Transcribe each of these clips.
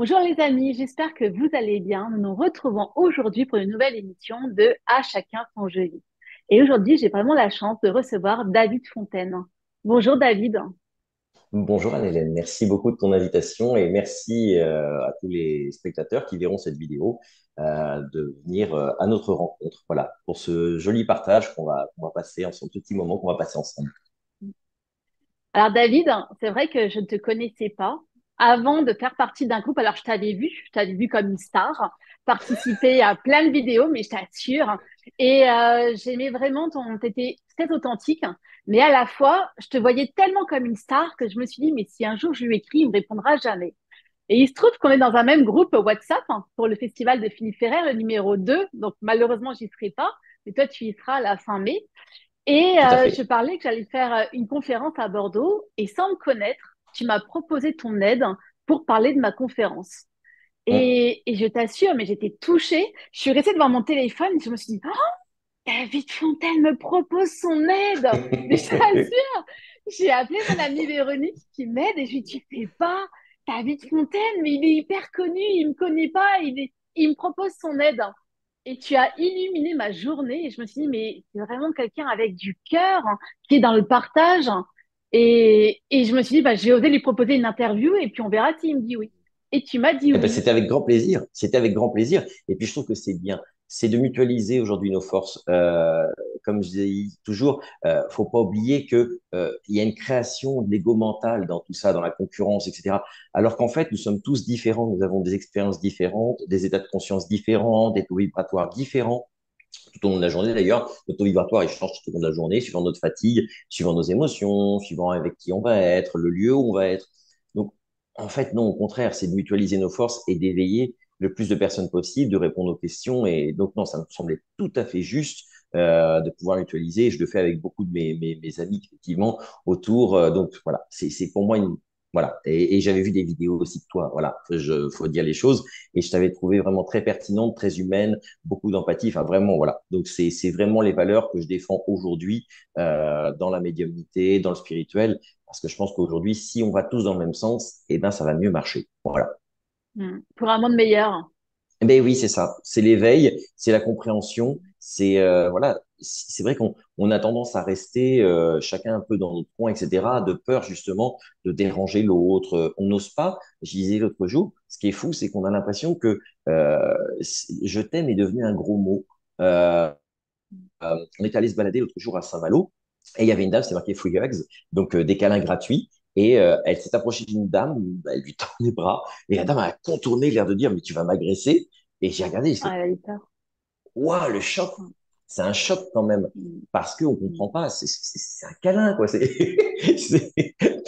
Bonjour les amis, j'espère que vous allez bien. Nous nous retrouvons aujourd'hui pour une nouvelle émission de À chacun son jeu. Et aujourd'hui, j'ai vraiment la chance de recevoir David Fontaine. Bonjour David. Bonjour Anne-Hélène, merci beaucoup de ton invitation et merci à tous les spectateurs qui verront cette vidéo de venir à notre rencontre. Voilà, pour ce joli partage qu'on va passer ensemble, ce petit moment qu'on va passer ensemble. Alors David, c'est vrai que je ne te connaissais pas avant de faire partie d'un groupe. Alors je t'avais vu comme une star, participer à plein de vidéos, mais je t'assure. Et j'aimais vraiment t'étais très authentique, mais à la fois, je te voyais tellement comme une star que je me suis dit, mais si un jour je lui écris, il me répondra jamais. Et il se trouve qu'on est dans un même groupe WhatsApp pour le festival de Philippe Ferrer, le numéro 2. Donc malheureusement, j'y serai pas, mais toi, tu y seras à la fin mai. Et Tout à je fait. parlais que j'allais faire une conférence à Bordeaux et sans me connaître, tu m'as proposé ton aide pour parler de ma conférence. Hum. Et je t'assure, mais j'étais touchée. Je suis restée devant mon téléphone et je me suis dit, oh, David Fontaine me propose son aide. Mais je t'assure, j'ai appelé mon amie Véronique qui m'aide et je lui ai dit, tu fais pas David Fontaine, mais il est hyper connu, il me connaît pas, il me propose son aide. Et tu as illuminé ma journée et je me suis dit, mais c'est vraiment quelqu'un avec du cœur qui est dans le partage. Et je me suis dit, bah, j'ai osé lui proposer une interview et puis on verra s'il me dit oui. Et tu m'as dit Eh ben, oui. c'était avec grand plaisir. C'était avec grand plaisir. Et puis, je trouve que c'est bien. C'est de mutualiser aujourd'hui nos forces. Comme je dis toujours, faut pas oublier que il y a une création de l'ego mental dans tout ça, dans la concurrence, etc. Alors qu'en fait, nous sommes tous différents. Nous avons des expériences différentes, des états de conscience différents, des taux vibratoires différents. Tout au long de la journée, d'ailleurs, notre taux vibratoire, il change tout au long de la journée, suivant notre fatigue, suivant nos émotions, suivant avec qui on va être, le lieu où on va être. Donc, en fait, non, au contraire, c'est de mutualiser nos forces et d'éveiller le plus de personnes possible, de répondre aux questions. Et donc, non, ça me semblait tout à fait juste de pouvoir mutualiser. Je le fais avec beaucoup de mes amis, effectivement, autour. Donc, voilà, c'est pour moi une. Voilà. Et j'avais vu des vidéos aussi de toi. Voilà, faut dire les choses. Et je t'avais trouvé vraiment très pertinente, très humaine, beaucoup d'empathie. Enfin, vraiment, voilà. Donc, c'est vraiment les valeurs que je défends aujourd'hui dans la médiumnité, dans le spirituel, parce que je pense qu'aujourd'hui, si on va tous dans le même sens, eh ben, ça va mieux marcher. Voilà. Pour un monde meilleur. Eh ben oui, c'est ça. C'est l'éveil, c'est la compréhension, c'est voilà. C'est vrai qu'on a tendance à rester chacun un peu dans notre coin, etc., de peur justement de déranger l'autre. On n'ose pas. Je disais l'autre jour, ce qui est fou, c'est qu'on a l'impression que je t'aime est devenu un gros mot. Euh, on est allé se balader l'autre jour à Saint-Malo et il y avait une dame, c'est marqué Free Hugs, donc des câlins gratuits. Et elle s'est approchée d'une dame, elle lui tend les bras, et la dame a contourné, l'air de dire, mais tu vas m'agresser. Et j'ai regardé, j'ai Ah, fait, elle a eu peur. waouh, le choc, c'est un choc quand même, Mm. parce qu'on ne Mm. comprend pas, c'est un câlin, quoi.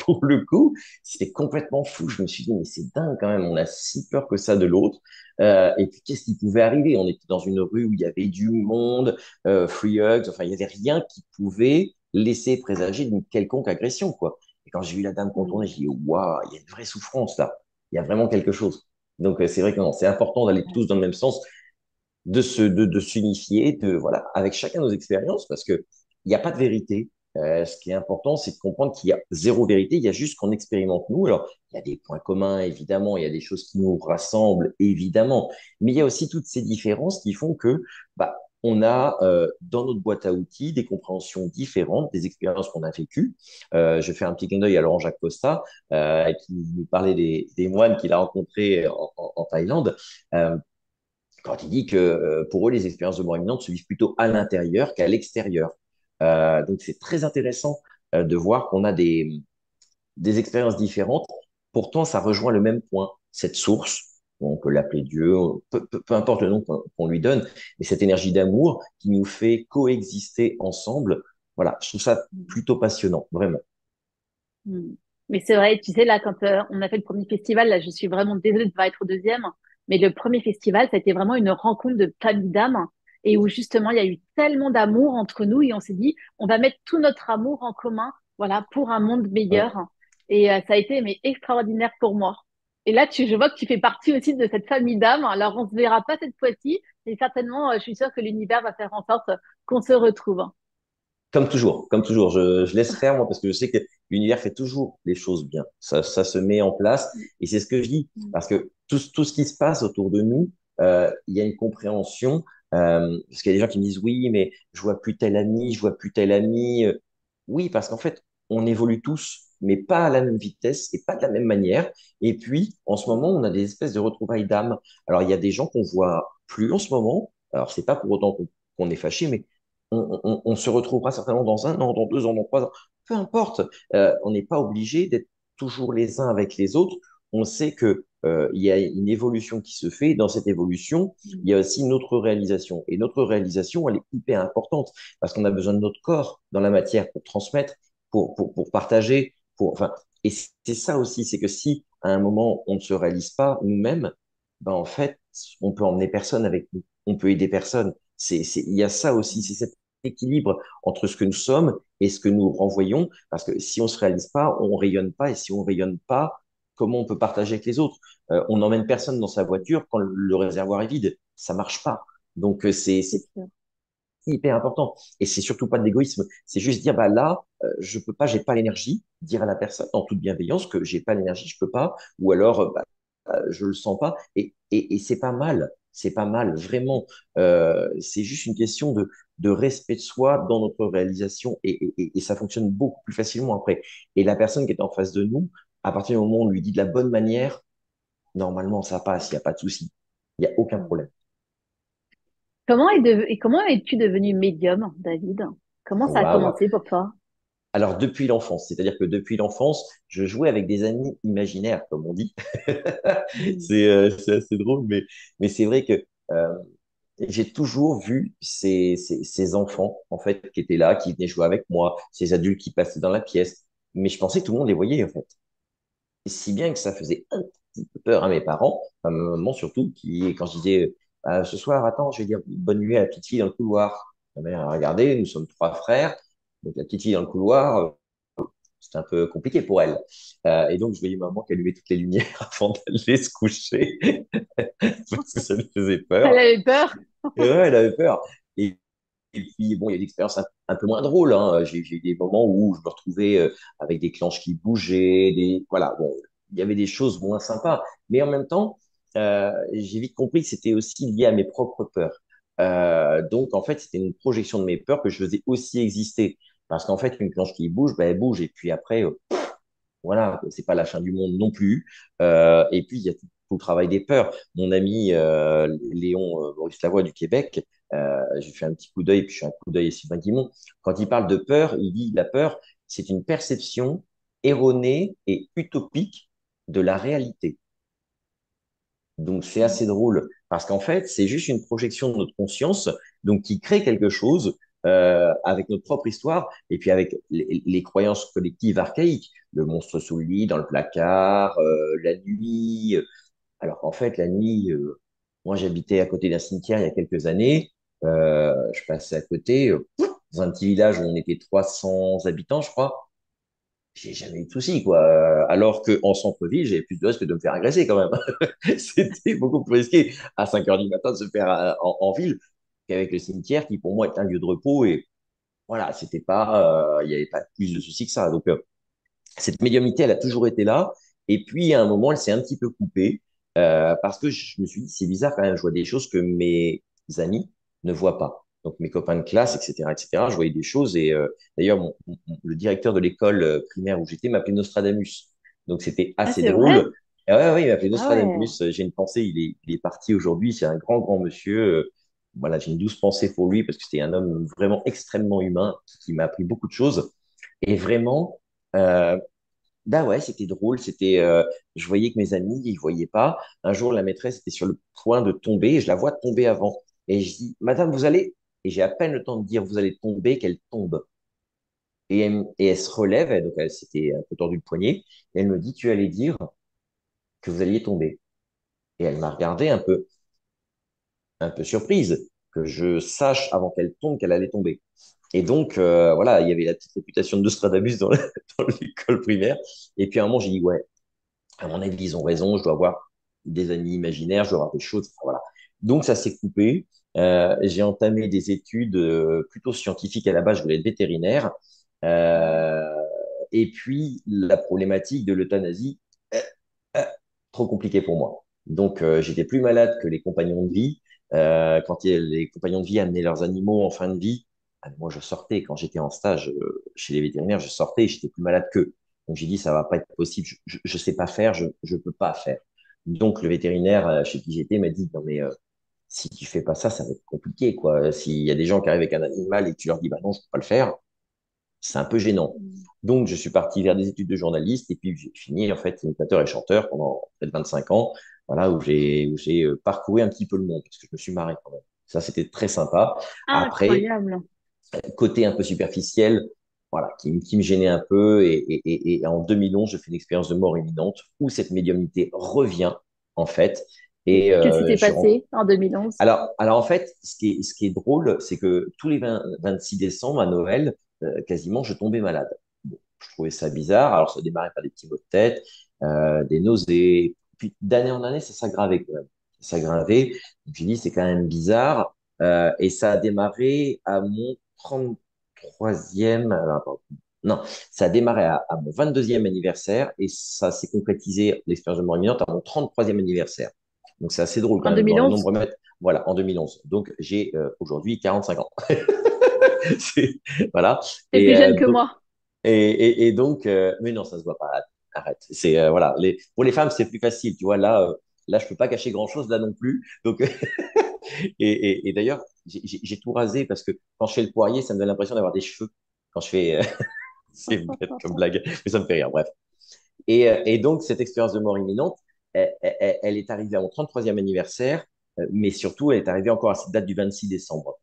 Pour le coup, c'était complètement fou. Je me suis dit, mais c'est dingue quand même, on a si peur que ça de l'autre. Et puis, qu'est-ce qui pouvait arriver? On était dans une rue où il y avait du monde, free hugs, enfin, il n'y avait rien qui pouvait laisser présager d'une quelconque agression, quoi. Et quand j'ai vu la dame contourner, Mm. j'ai dit, waouh, il y a une vraie souffrance là. Il y a vraiment quelque chose. Donc, c'est vrai que non, c'est important d'aller tous dans le même sens, de s'unifier, de voilà, avec chacun nos expériences, parce que il n'y a pas de vérité. Ce qui est important, c'est de comprendre qu'il y a zéro vérité. Il y a juste qu'on expérimente nous. Alors, il y a des points communs, évidemment. Il y a des choses qui nous rassemblent, évidemment. Mais il y a aussi toutes ces différences qui font que, bah, on a dans notre boîte à outils des compréhensions différentes, des expériences qu'on a vécues. Je fais un petit clin d'œil à Laurent-Jacques Costa, qui nous parlait des moines qu'il a rencontrés en Thaïlande. Euh, Quand il dit que pour eux, les expériences de mort imminente se vivent plutôt à l'intérieur qu'à l'extérieur. Donc, c'est très intéressant de voir qu'on a des expériences différentes. Pourtant, ça rejoint le même point, cette source. On peut l'appeler Dieu, peu importe le nom qu'on lui donne, mais cette énergie d'amour qui nous fait coexister ensemble. Voilà, je trouve ça Mm. plutôt passionnant, vraiment. Mm. Mais c'est vrai, tu sais, là, quand on a fait le premier festival, là, je suis vraiment désolée de ne pas être au deuxième, mais le premier festival, ça a été vraiment une rencontre de famille d'âmes et où justement, il y a eu tellement d'amour entre nous et on s'est dit, on va mettre tout notre amour en commun, voilà, pour un monde meilleur. Hum. Et ça a été, mais extraordinaire pour moi. Et là, je vois que tu fais partie aussi de cette famille d'âmes. Alors, on se verra pas cette fois-ci, mais certainement, je suis sûre que l'univers va faire en sorte qu'on se retrouve. Comme toujours, je laisse faire moi parce que je sais que l'univers fait toujours les choses bien. Ça se met en place et c'est ce que je dis parce que tout ce qui se passe autour de nous, il y a une compréhension. Parce qu'il y a des gens qui me disent, oui, mais je vois plus tel ami, je vois plus tel ami. Oui, parce qu'en fait, on évolue tous, mais pas à la même vitesse et pas de la même manière. Et puis, en ce moment, on a des espèces de retrouvailles d'âme. Alors, il y a des gens qu'on voit plus en ce moment. Alors, c'est pas pour autant qu'on est fâché, mais on se retrouvera certainement dans 1 an, dans 2 ans, dans 3 ans. Peu importe. On n'est pas obligé d'être toujours les uns avec les autres. On sait que il y a une évolution qui se fait. Dans cette évolution, il y a aussi notre réalisation. Et notre réalisation, elle est hyper importante parce qu'on a besoin de notre corps dans la matière pour transmettre, pour partager. Enfin, et c'est ça aussi, c'est que si à un moment on ne se réalise pas nous-mêmes, ben en fait, on peut emmener personne avec nous. On peut aider personne. Il y a ça aussi, c'est cet équilibre entre ce que nous sommes et ce que nous renvoyons. Parce que si on se réalise pas, on rayonne pas. Et si on rayonne pas, comment on peut partager avec les autres? On n'emmène personne dans sa voiture quand le réservoir est vide. Ça marche pas. Donc, C'est c'est sûr. hyper important. Et c'est surtout pas de l'égoïsme. C'est juste dire, bah là, je peux pas, j'ai pas l'énergie. Dire à la personne en toute bienveillance que j'ai pas l'énergie, je peux pas. Ou alors, bah, je le sens pas. Et c'est pas mal. C'est pas mal, vraiment. C'est juste une question de respect de soi dans notre réalisation et ça fonctionne beaucoup plus facilement après. Et la personne qui est en face de nous, à partir du moment où on lui dit de la bonne manière, normalement, ça passe, il n'y a pas de souci. Il n'y a aucun problème. Comment es-tu devenu médium, David? Comment ça a Waouh. commencé pour toi? Alors, depuis l'enfance, c'est-à-dire que depuis l'enfance, je jouais avec des amis imaginaires, comme on dit. Mm. C'est assez drôle, mais c'est vrai que euh, j'ai toujours vu ces enfants, en fait, qui étaient là, qui venaient jouer avec moi, ces adultes qui passaient dans la pièce. Mais je pensais que tout le monde les voyait, en fait. Et si bien que ça faisait un petit peu peur à mes parents, à ma maman surtout, qui, quand je disais, ce soir, attends, je vais dire bonne nuit à la petite fille dans le couloir. Ma mère a regardé, nous sommes 3 frères. Donc la petite fille dans le couloir, c'était un peu compliqué pour elle. Et donc, je voyais maman qui allumait toutes les lumières avant d'aller se coucher parce que ça lui faisait Elle peur. avait peur? Et ouais, elle avait peur. Et puis, bon, il y a des expériences un peu moins drôles, hein. J'ai eu des moments où je me retrouvais avec des clenches qui bougeaient, voilà, bon, il y avait des choses moins sympas. Mais en même temps, j'ai vite compris que c'était aussi lié à mes propres peurs. Donc, en fait, c'était une projection de mes peurs que je faisais aussi exister. Parce qu'en fait, une clenche qui bouge, ben, elle bouge. Et puis après, voilà, c'est pas la fin du monde non plus. Et puis, il y a tout le travail des peurs. Mon ami Léon Maurice Lavoie du Québec, j'ai fait un petit coup d'œil, puis je fais un coup d'œil à Sylvain Guimont. Quand il parle de peur, il dit la peur, c'est une perception erronée et utopique de la réalité. Donc, c'est assez drôle parce qu'en fait, c'est juste une projection de notre conscience, donc qui crée quelque chose avec notre propre histoire et puis avec les croyances collectives archaïques, le monstre sous le lit, dans le placard, la nuit. Alors qu'en fait, la nuit, moi, j'habitais à côté d'un cimetière il y a quelques années. Je passais à côté, dans un petit village où on était 300 habitants, je crois. J'ai jamais eu de soucis, quoi. Alors qu'en centre-ville, j'avais plus de risque de me faire agresser quand même. C'était beaucoup plus risqué à 5 heures du matin de se faire en ville qu'avec le cimetière qui, pour moi, est un lieu de repos. Et voilà, c'était pas, il n'y avait pas plus de soucis que ça. Donc, cette médiumnité, elle a toujours été là. Et puis, à un moment, elle s'est un petit peu coupée parce que je me suis dit, c'est bizarre quand même, je vois des choses que mes amis ne voient pas. Donc, mes copains de classe, etc., etc., je voyais des choses. Et d'ailleurs, le directeur de l'école primaire où j'étais m'appelait Nostradamus. Donc, c'était Ah, assez c'est vrai? drôle. Et ouais, ouais, il m'appelait Ah ouais. Nostradamus. J'ai une pensée, il est parti aujourd'hui. C'est un grand, grand monsieur. Voilà, j'ai une douce pensée pour lui parce que c'était un homme vraiment extrêmement humain qui m'a appris beaucoup de choses. Et vraiment, euh, bah ouais, c'était drôle. Je voyais que mes amis, ils voyaient pas. Un jour, la maîtresse était sur le point de tomber et je la vois tomber avant. Et je dis, Madame, vous allez. Et j'ai à peine le temps de dire, vous allez tomber, qu'elle tombe. Et elle se relève, donc elle s'était un peu tordu le poignet. Et elle me dit, tu allais dire que vous alliez tomber. Et elle m'a regardé un peu surprise, que je sache avant qu'elle tombe qu'elle allait tomber. Et donc, voilà, il y avait la petite réputation de Nostradamus dans l'école primaire. Et puis à un moment, j'ai dit, ouais, à mon avis, ils ont raison, je dois avoir des amis imaginaires, je dois avoir des choses, enfin, voilà. Donc, ça s'est coupé. J'ai entamé des études plutôt scientifiques à la base, je voulais être vétérinaire. Euh, et puis, la problématique de l'euthanasie, euh, euh, trop compliqué pour moi. Donc, j'étais plus malade que les compagnons de vie. Quand les compagnons de vie amenaient leurs animaux en fin de vie, moi, je sortais. Quand j'étais en stage chez les vétérinaires, je sortais et j'étais plus malade qu'eux. Donc, j'ai dit, ça va pas être possible. Je sais pas faire, je peux pas faire. Donc, le vétérinaire chez qui j'étais m'a dit, non, mais si tu fais pas ça, ça va être compliqué, quoi. S'il y a des gens qui arrivent avec un animal et que tu leur dis, bah non, je peux pas le faire, c'est un peu gênant. Donc, je suis parti vers des études de journaliste et puis j'ai fini, en fait, imitateur et chanteur pendant peut-être 25 ans, voilà, où j'ai parcouru un petit peu le monde parce que je me suis marré quand même. Ça, c'était très sympa. Après, Incroyable. côté un peu superficiel, voilà, qui me gênait un peu. Et en 2011, je fais une expérience de mort imminente où cette médiumnité revient, en fait. Et Qu'est-ce qui s'est je rencontre. passé en 2011? Alors en fait, ce qui est drôle, c'est que tous les 26 décembre à Noël, quasiment, je tombais malade. Bon, je trouvais ça bizarre. Alors, ça démarrait par des petits maux de tête, des nausées. Puis, d'année en année, ça s'aggravait quand même. Ça s'aggravait. Donc, j'ai dit, c'est quand même bizarre. Et ça a démarré à mon 33e. Alors, attends, non, ça a démarré à mon 22e anniversaire et ça s'est concrétisé, l'expérience de mort imminente, à mon 33e anniversaire. Donc, c'est assez drôle quand En même dans les 2011? nombres mètres. Voilà, en 2011. Donc, j'ai aujourd'hui 45 ans. Voilà. T'es Et, plus jeune euh, que donc, moi. et donc, mais non, ça se voit pas. Arrête. Voilà. Pour les femmes, c'est plus facile. Tu vois, là, je peux pas cacher grand-chose là non plus. Donc, et d'ailleurs, j'ai tout rasé parce que quand je fais le poirier, ça me donne l'impression d'avoir des cheveux. Quand je fais, c'est bête comme blague, mais ça me fait rire. Bref. Et donc, cette expérience de mort imminente, elle est arrivée à mon 33e anniversaire, mais surtout, elle est arrivée encore à cette date du 26 décembre.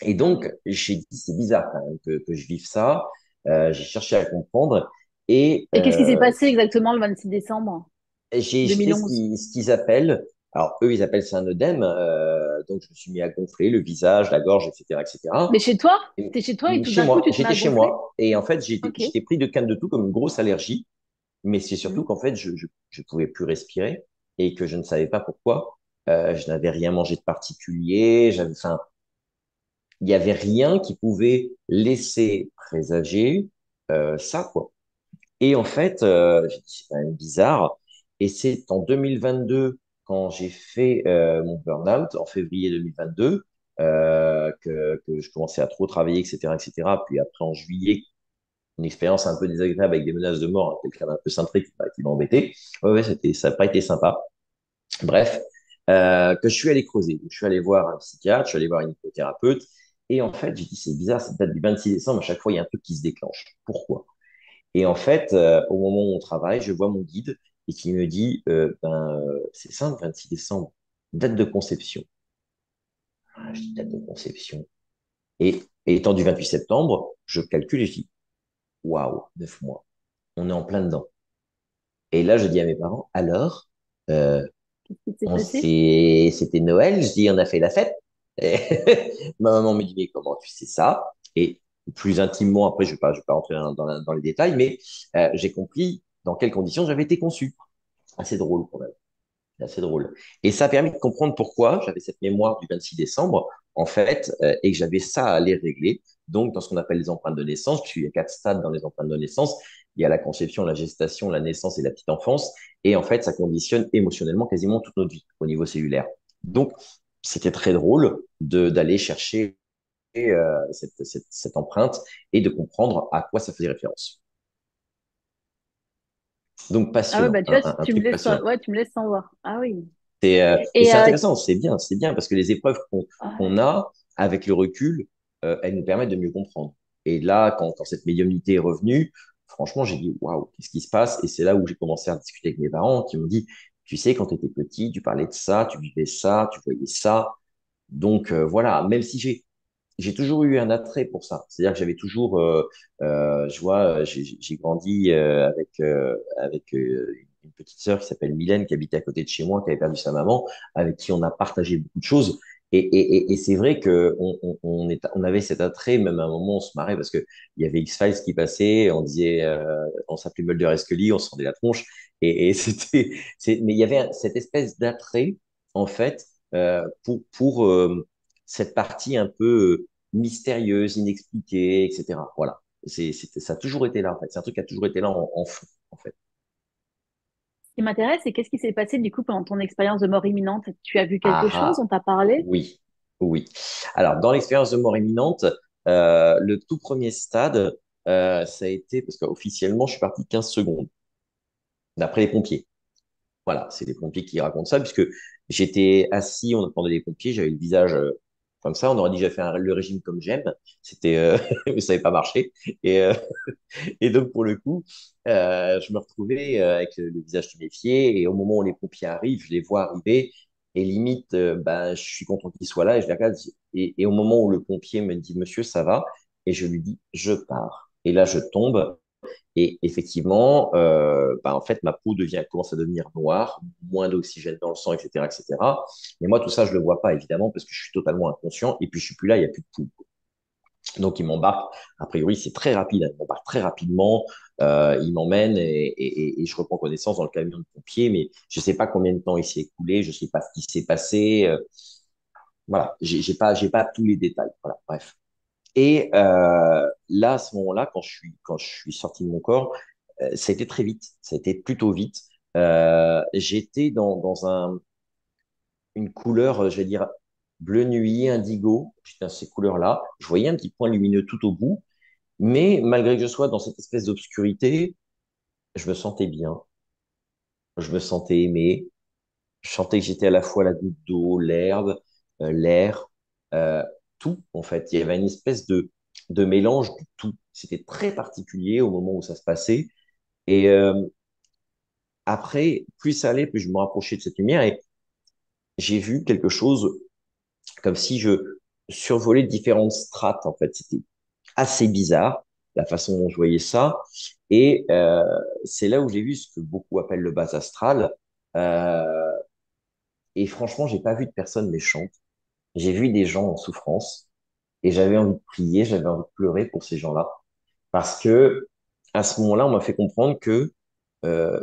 Et donc, j'ai dit, c'est bizarre quand même que je vive ça. J'ai cherché à comprendre et Et qu'est-ce qui s'est passé exactement le 26 décembre j'ai fait ce 2011? qu'ils ce qu'ils appellent, alors eux, ils appellent ça un œdème. Donc, je me suis mis à gonfler le visage, la gorge, etc., etc. Mais chez toi? Et T'es chez toi et tout chez d'un coup, moi, tu te mets j'étais à chez gonfler? moi. Et en fait, j'étais Ok. j'étais pris de canne de tout comme une grosse allergie. Mais c'est surtout Mhm. qu'en fait, je pouvais plus respirer et que je ne savais pas pourquoi. Je n'avais rien mangé de particulier. Enfin, il n'y avait rien qui pouvait laisser présager ça, quoi. Et en fait, j'ai dit, c'est quand même bizarre. Et c'est en 2022, quand j'ai fait mon burn-out, en février 2022, que je commençais à trop travailler, etc., etc. Puis après, en juillet, une expérience un peu désagréable avec des menaces de mort, quelqu'un d'un peu cintré qui m'a embêté. Ouais, ouais, ça n'a pas été sympa. Bref, que je suis allé creuser. Je suis allé voir un psychiatre, je suis allé voir une hypnothérapeute. Et en fait, j'ai dit, c'est bizarre, cette date du 26 décembre, à chaque fois, il y a un truc qui se déclenche. Pourquoi? Et en fait, au moment où on travaille, je vois mon guide et qui me dit, c'est simple, 26 décembre, date de conception. Ah, je dis date de conception. Et étant du 28 septembre, je calcule et je dis, waouh, 9 mois. On est en plein dedans. Et là, je dis à mes parents, alors, euh, Qu'est-ce qui s'est passé? c'était Noël, je dis, on a fait la fête. Et ma maman me dit, mais comment tu sais ça? Et plus intimement, après, je vais pas rentrer dans les détails, mais j'ai compris dans quelles conditions j'avais été conçu. Assez drôle quand même. C'est assez drôle. Et ça a permis de comprendre pourquoi j'avais cette mémoire du 26 décembre, en fait, et que j'avais ça à aller régler. Donc, dans ce qu'on appelle les empreintes de naissance, puisqu'il y a 4 stades dans les empreintes de naissance, il y a la conception, la gestation, la naissance et la petite enfance. Et en fait, ça conditionne émotionnellement quasiment toute notre vie au niveau cellulaire. Donc, c'était très drôle d'aller chercher cette empreinte et de comprendre à quoi ça faisait référence. Donc, Ah ouais, passionnant, bah tu un, vois, un, un tu me truc laisses, passionnant. ouais, tu me laisses sans voir. Ah oui. Et Et c'est intéressant, c'est bien, parce que les épreuves qu'on ouais. a avec le recul, elles nous permettent de mieux comprendre. Et là, quand cette médiumnité est revenue, franchement, j'ai dit, waouh, qu'est-ce qui se passe? Et c'est là où j'ai commencé à discuter avec mes parents qui m'ont dit, tu sais, quand tu étais petit, tu parlais de ça, tu vivais ça, tu voyais ça. Donc voilà, même si j'ai toujours eu un attrait pour ça. C'est-à-dire que j'avais toujours, je vois, j'ai grandi avec une petite sœur qui s'appelle Mylène, qui habitait à côté de chez moi, qui avait perdu sa maman, avec qui on a partagé beaucoup de choses. Et c'est vrai que on avait cet attrait, même à un moment, on se marrait parce que il y avait X-Files qui passait, on disait, on s'appelait Mulder et Scully, on se rendait la tronche, et mais il y avait cette espèce d'attrait, en fait, pour cette partie un peu mystérieuse, inexpliquée, etc. Voilà. Ça a toujours été là, en fait. C'est un truc qui a toujours été là en fond, en fait. Ce qui m'intéresse, c'est qu'est-ce qui s'est passé du coup pendant ton expérience de mort imminente? Tu as vu quelque Ah chose? ah, On t'a parlé? oui, oui. Alors, dans l'expérience de mort imminente, le tout premier stade, ça a été, parce qu'officiellement, je suis parti 15 secondes, d'après les pompiers. Voilà, c'est les pompiers qui racontent ça, puisque j'étais assis, on attendait les pompiers, j'avais le visage comme ça, on aurait dit que j'avais fait le régime comme j'aime, c'était, mais ça n'avait pas marché. Et, euh, et donc, pour le coup, je me retrouvais avec le visage tuméfié, et au moment où les pompiers arrivent, je les vois arriver, et limite, ben, je suis content qu'ils soient là, et je les regarde, et au moment où le pompier me dit, monsieur, ça va, et je lui dis, je pars. Et là, je tombe, et effectivement, bah, en fait, ma peau commence à devenir noire, moins d'oxygène dans le sang, etc., etc. Mais moi, tout ça, je le vois pas, évidemment, parce que je suis totalement inconscient. Et puis, je suis plus là, il y a plus de pouls. Donc, il m'embarque. A priori, c'est très rapide. Hein, il m'embarque très rapidement. Il m'emmène et je reprends connaissance dans le camion de pompiers. Mais je sais pas combien de temps il s'est écoulé. Je sais pas ce qui s'est passé. Voilà. J'ai pas tous les détails. Voilà. Bref. Et là, à ce moment-là, quand je suis sorti de mon corps, ça a été très vite. Ça a été plutôt vite. J'étais dans une couleur, je vais dire, bleu nuit, indigo. J'étais dans ces couleurs-là. Je voyais un petit point lumineux tout au bout. Mais malgré que je sois dans cette espèce d'obscurité, je me sentais bien. Je me sentais aimé. Je sentais que j'étais à la fois la goutte d'eau, l'herbe, l'air, euh, tout, en fait. Il y avait une espèce de mélange du tout. C'était très particulier au moment où ça se passait. Et après, plus ça allait, plus je me rapprochais de cette lumière et j'ai vu quelque chose comme si je survolais différentes strates, en fait. C'était assez bizarre, la façon dont je voyais ça. Et c'est là où j'ai vu ce que beaucoup appellent le bas astral. Euh, et franchement, j'ai pas vu de personnes méchantes. J'ai vu des gens en souffrance et j'avais envie de prier, j'avais envie de pleurer pour ces gens-là. Parce que à ce moment-là, on m'a fait comprendre que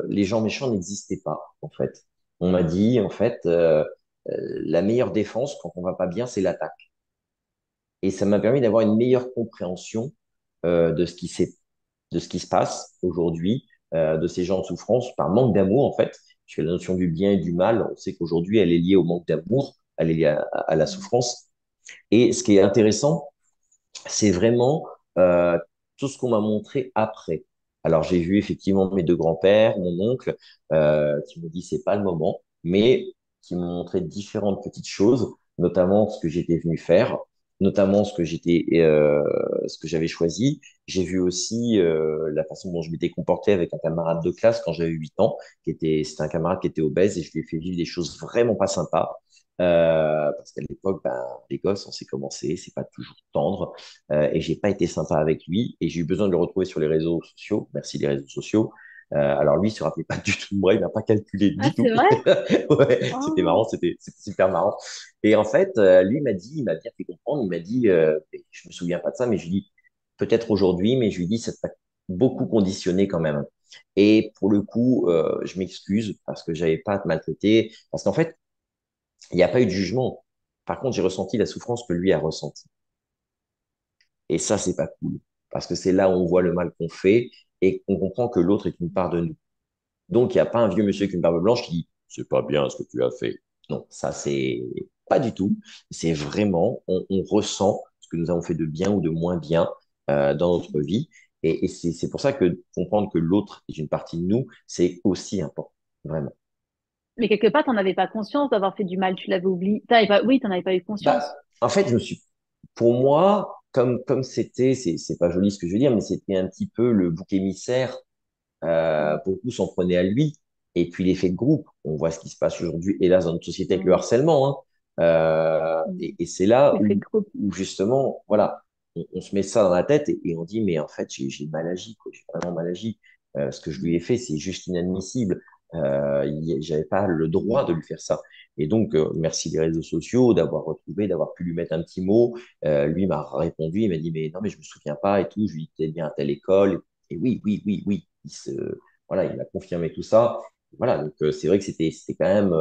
les gens méchants n'existaient pas, en fait. On m'a dit, en fait, la meilleure défense quand on va pas bien, c'est l'attaque. Et ça m'a permis d'avoir une meilleure compréhension de ce de ce qui se passe aujourd'hui, de ces gens en souffrance par manque d'amour, en fait. Puisque la notion du bien et du mal, on sait qu'aujourd'hui, elle est liée au manque d'amour, elle est liée à la souffrance. Et ce qui est intéressant, c'est vraiment tout ce qu'on m'a montré après. Alors, j'ai vu effectivement mes deux grands-pères, mon oncle, qui me dit c'est pas le moment, mais qui m'ont montré différentes petites choses, notamment ce que j'étais venu faire, notamment ce que j'avais choisi. J'ai vu aussi la façon dont je m'étais comporté avec un camarade de classe quand j'avais 8 ans, c'était un camarade qui était obèse et je lui ai fait vivre des choses vraiment pas sympas. Parce qu'à l'époque, ben, les gosses, on sait comment c'est pas toujours tendre. Et j'ai pas été sympa avec lui et j'ai eu besoin de le retrouver sur les réseaux sociaux. Merci les réseaux sociaux. Alors lui, il se rappelait pas du tout de moi, il n'a pas calculé Ah, du c'est tout. vrai? Ouais, c'était Oh. marrant, c'était super marrant. Et en fait, lui il m'a bien fait comprendre, il m'a dit, je me souviens pas de ça, mais je lui dis peut-être aujourd'hui, mais je lui dis ça t'a beaucoup conditionné quand même. Et pour le coup, je m'excuse parce que j'avais pas à te maltraiter, parce qu'en fait, il n'y a pas eu de jugement. Par contre, j'ai ressenti la souffrance que lui a ressentie. Et ça, c'est pas cool. Parce que c'est là où on voit le mal qu'on fait et qu'on comprend que l'autre est une part de nous. Donc, il n'y a pas un vieux monsieur avec une barbe blanche qui dit, c'est pas bien ce que tu as fait. Non, ça, c'est pas du tout. C'est vraiment, on ressent ce que nous avons fait de bien ou de moins bien dans notre vie. Et c'est pour ça que comprendre que l'autre est une partie de nous, c'est aussi important. Vraiment. Mais quelque part, t'en avais pas conscience d'avoir fait du mal, tu l'avais oublié. Oui, t'en avais pas eu Bah, conscience. en fait, pour moi, comme c'était, c'est pas joli ce que je veux dire, mais c'était un petit peu le bouc émissaire. Beaucoup s'en prenaient à lui. Et puis l'effet de groupe, on voit ce qui se passe aujourd'hui, hélas, dans notre société avec le Mm. harcèlement. Hein. Mm. Et c'est là L'effet de groupe. où justement, voilà, on se met ça dans la tête et on dit, mais en fait, j'ai mal agi, quoi, j'ai vraiment mal agi. Ce que je lui ai fait, c'est juste inadmissible. J'avais pas le droit de lui faire ça. Et donc, merci les réseaux sociaux d'avoir retrouvé, d'avoir pu lui mettre un petit mot. Lui m'a répondu, il m'a dit, mais non, mais je me souviens pas et tout. Je lui ai dit, t'es bien à telle école. Et oui, oui, oui, oui. Voilà, il m'a confirmé tout ça. Voilà, donc c'est vrai que c'était quand même,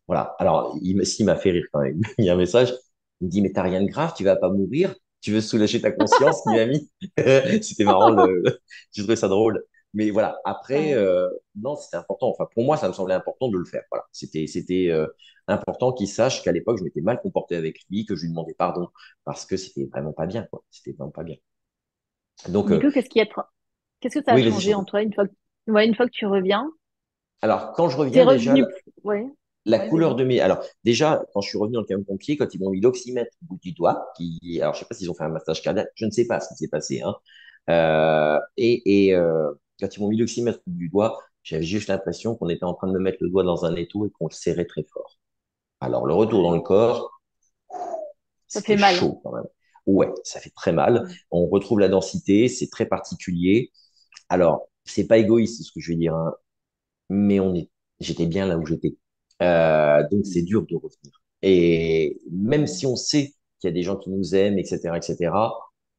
voilà. Alors, s'il m'a fait rire quand même. Il y a un message. Il me dit, mais t'as rien de grave, tu vas pas mourir. Tu veux soulager ta conscience, il m'a mis. C'était marrant, j'ai trouvé ça drôle. Mais voilà, après, Ouais. non, c'était important. Enfin, pour moi, ça me semblait important de le faire. Voilà, c'était important qu'il sache qu'à l'époque, je m'étais mal comporté avec lui, que je lui demandais pardon parce que c'était vraiment pas bien, quoi. C'était vraiment pas bien. Donc, Du coup, qu'est-ce que ça a oui, vas-y, je changé t'en en prie. toi ouais, une fois que tu reviens? Alors, quand je T'es reviens, déjà, revenu. Ouais, la ouais, couleur vas-y. de mes. Alors, déjà, quand je suis revenu dans le camion pompier, quand ils m'ont mis l'oxymètre au bout du doigt, alors, je sais pas s'ils ont fait un massage cardiaque, je ne sais pas ce qui s'est passé, hein. Quand ils m'ont mis l'oxymètre au bout du doigt, j'avais juste l'impression qu'on était en train de me mettre le doigt dans un étau et qu'on le serrait très fort. Alors, le retour dans le Ouais. corps, Ça fait c'était mal. chaud quand même. Ouais, ça fait très mal. Mm. On retrouve la densité, c'est très particulier. Alors, c'est pas égoïste ce que je vais dire, hein, mais j'étais bien là où j'étais. Donc c'est dur de revenir. Et même Mm. si on sait qu'il y a des gens qui nous aiment, etc.,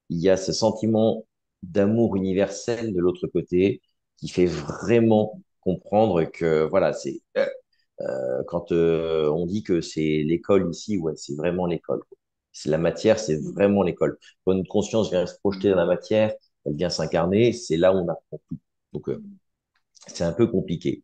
il y a ce sentiment d'amour universel de l'autre côté qui fait vraiment comprendre que voilà, quand on dit que c'est l'école ici, ouais, c'est vraiment l'école, quoi. C'est la matière, c'est Mm. vraiment l'école. Quand notre conscience vient se projeter dans la matière, elle vient s'incarner, c'est là où on apprend tout. Donc c'est un peu compliqué.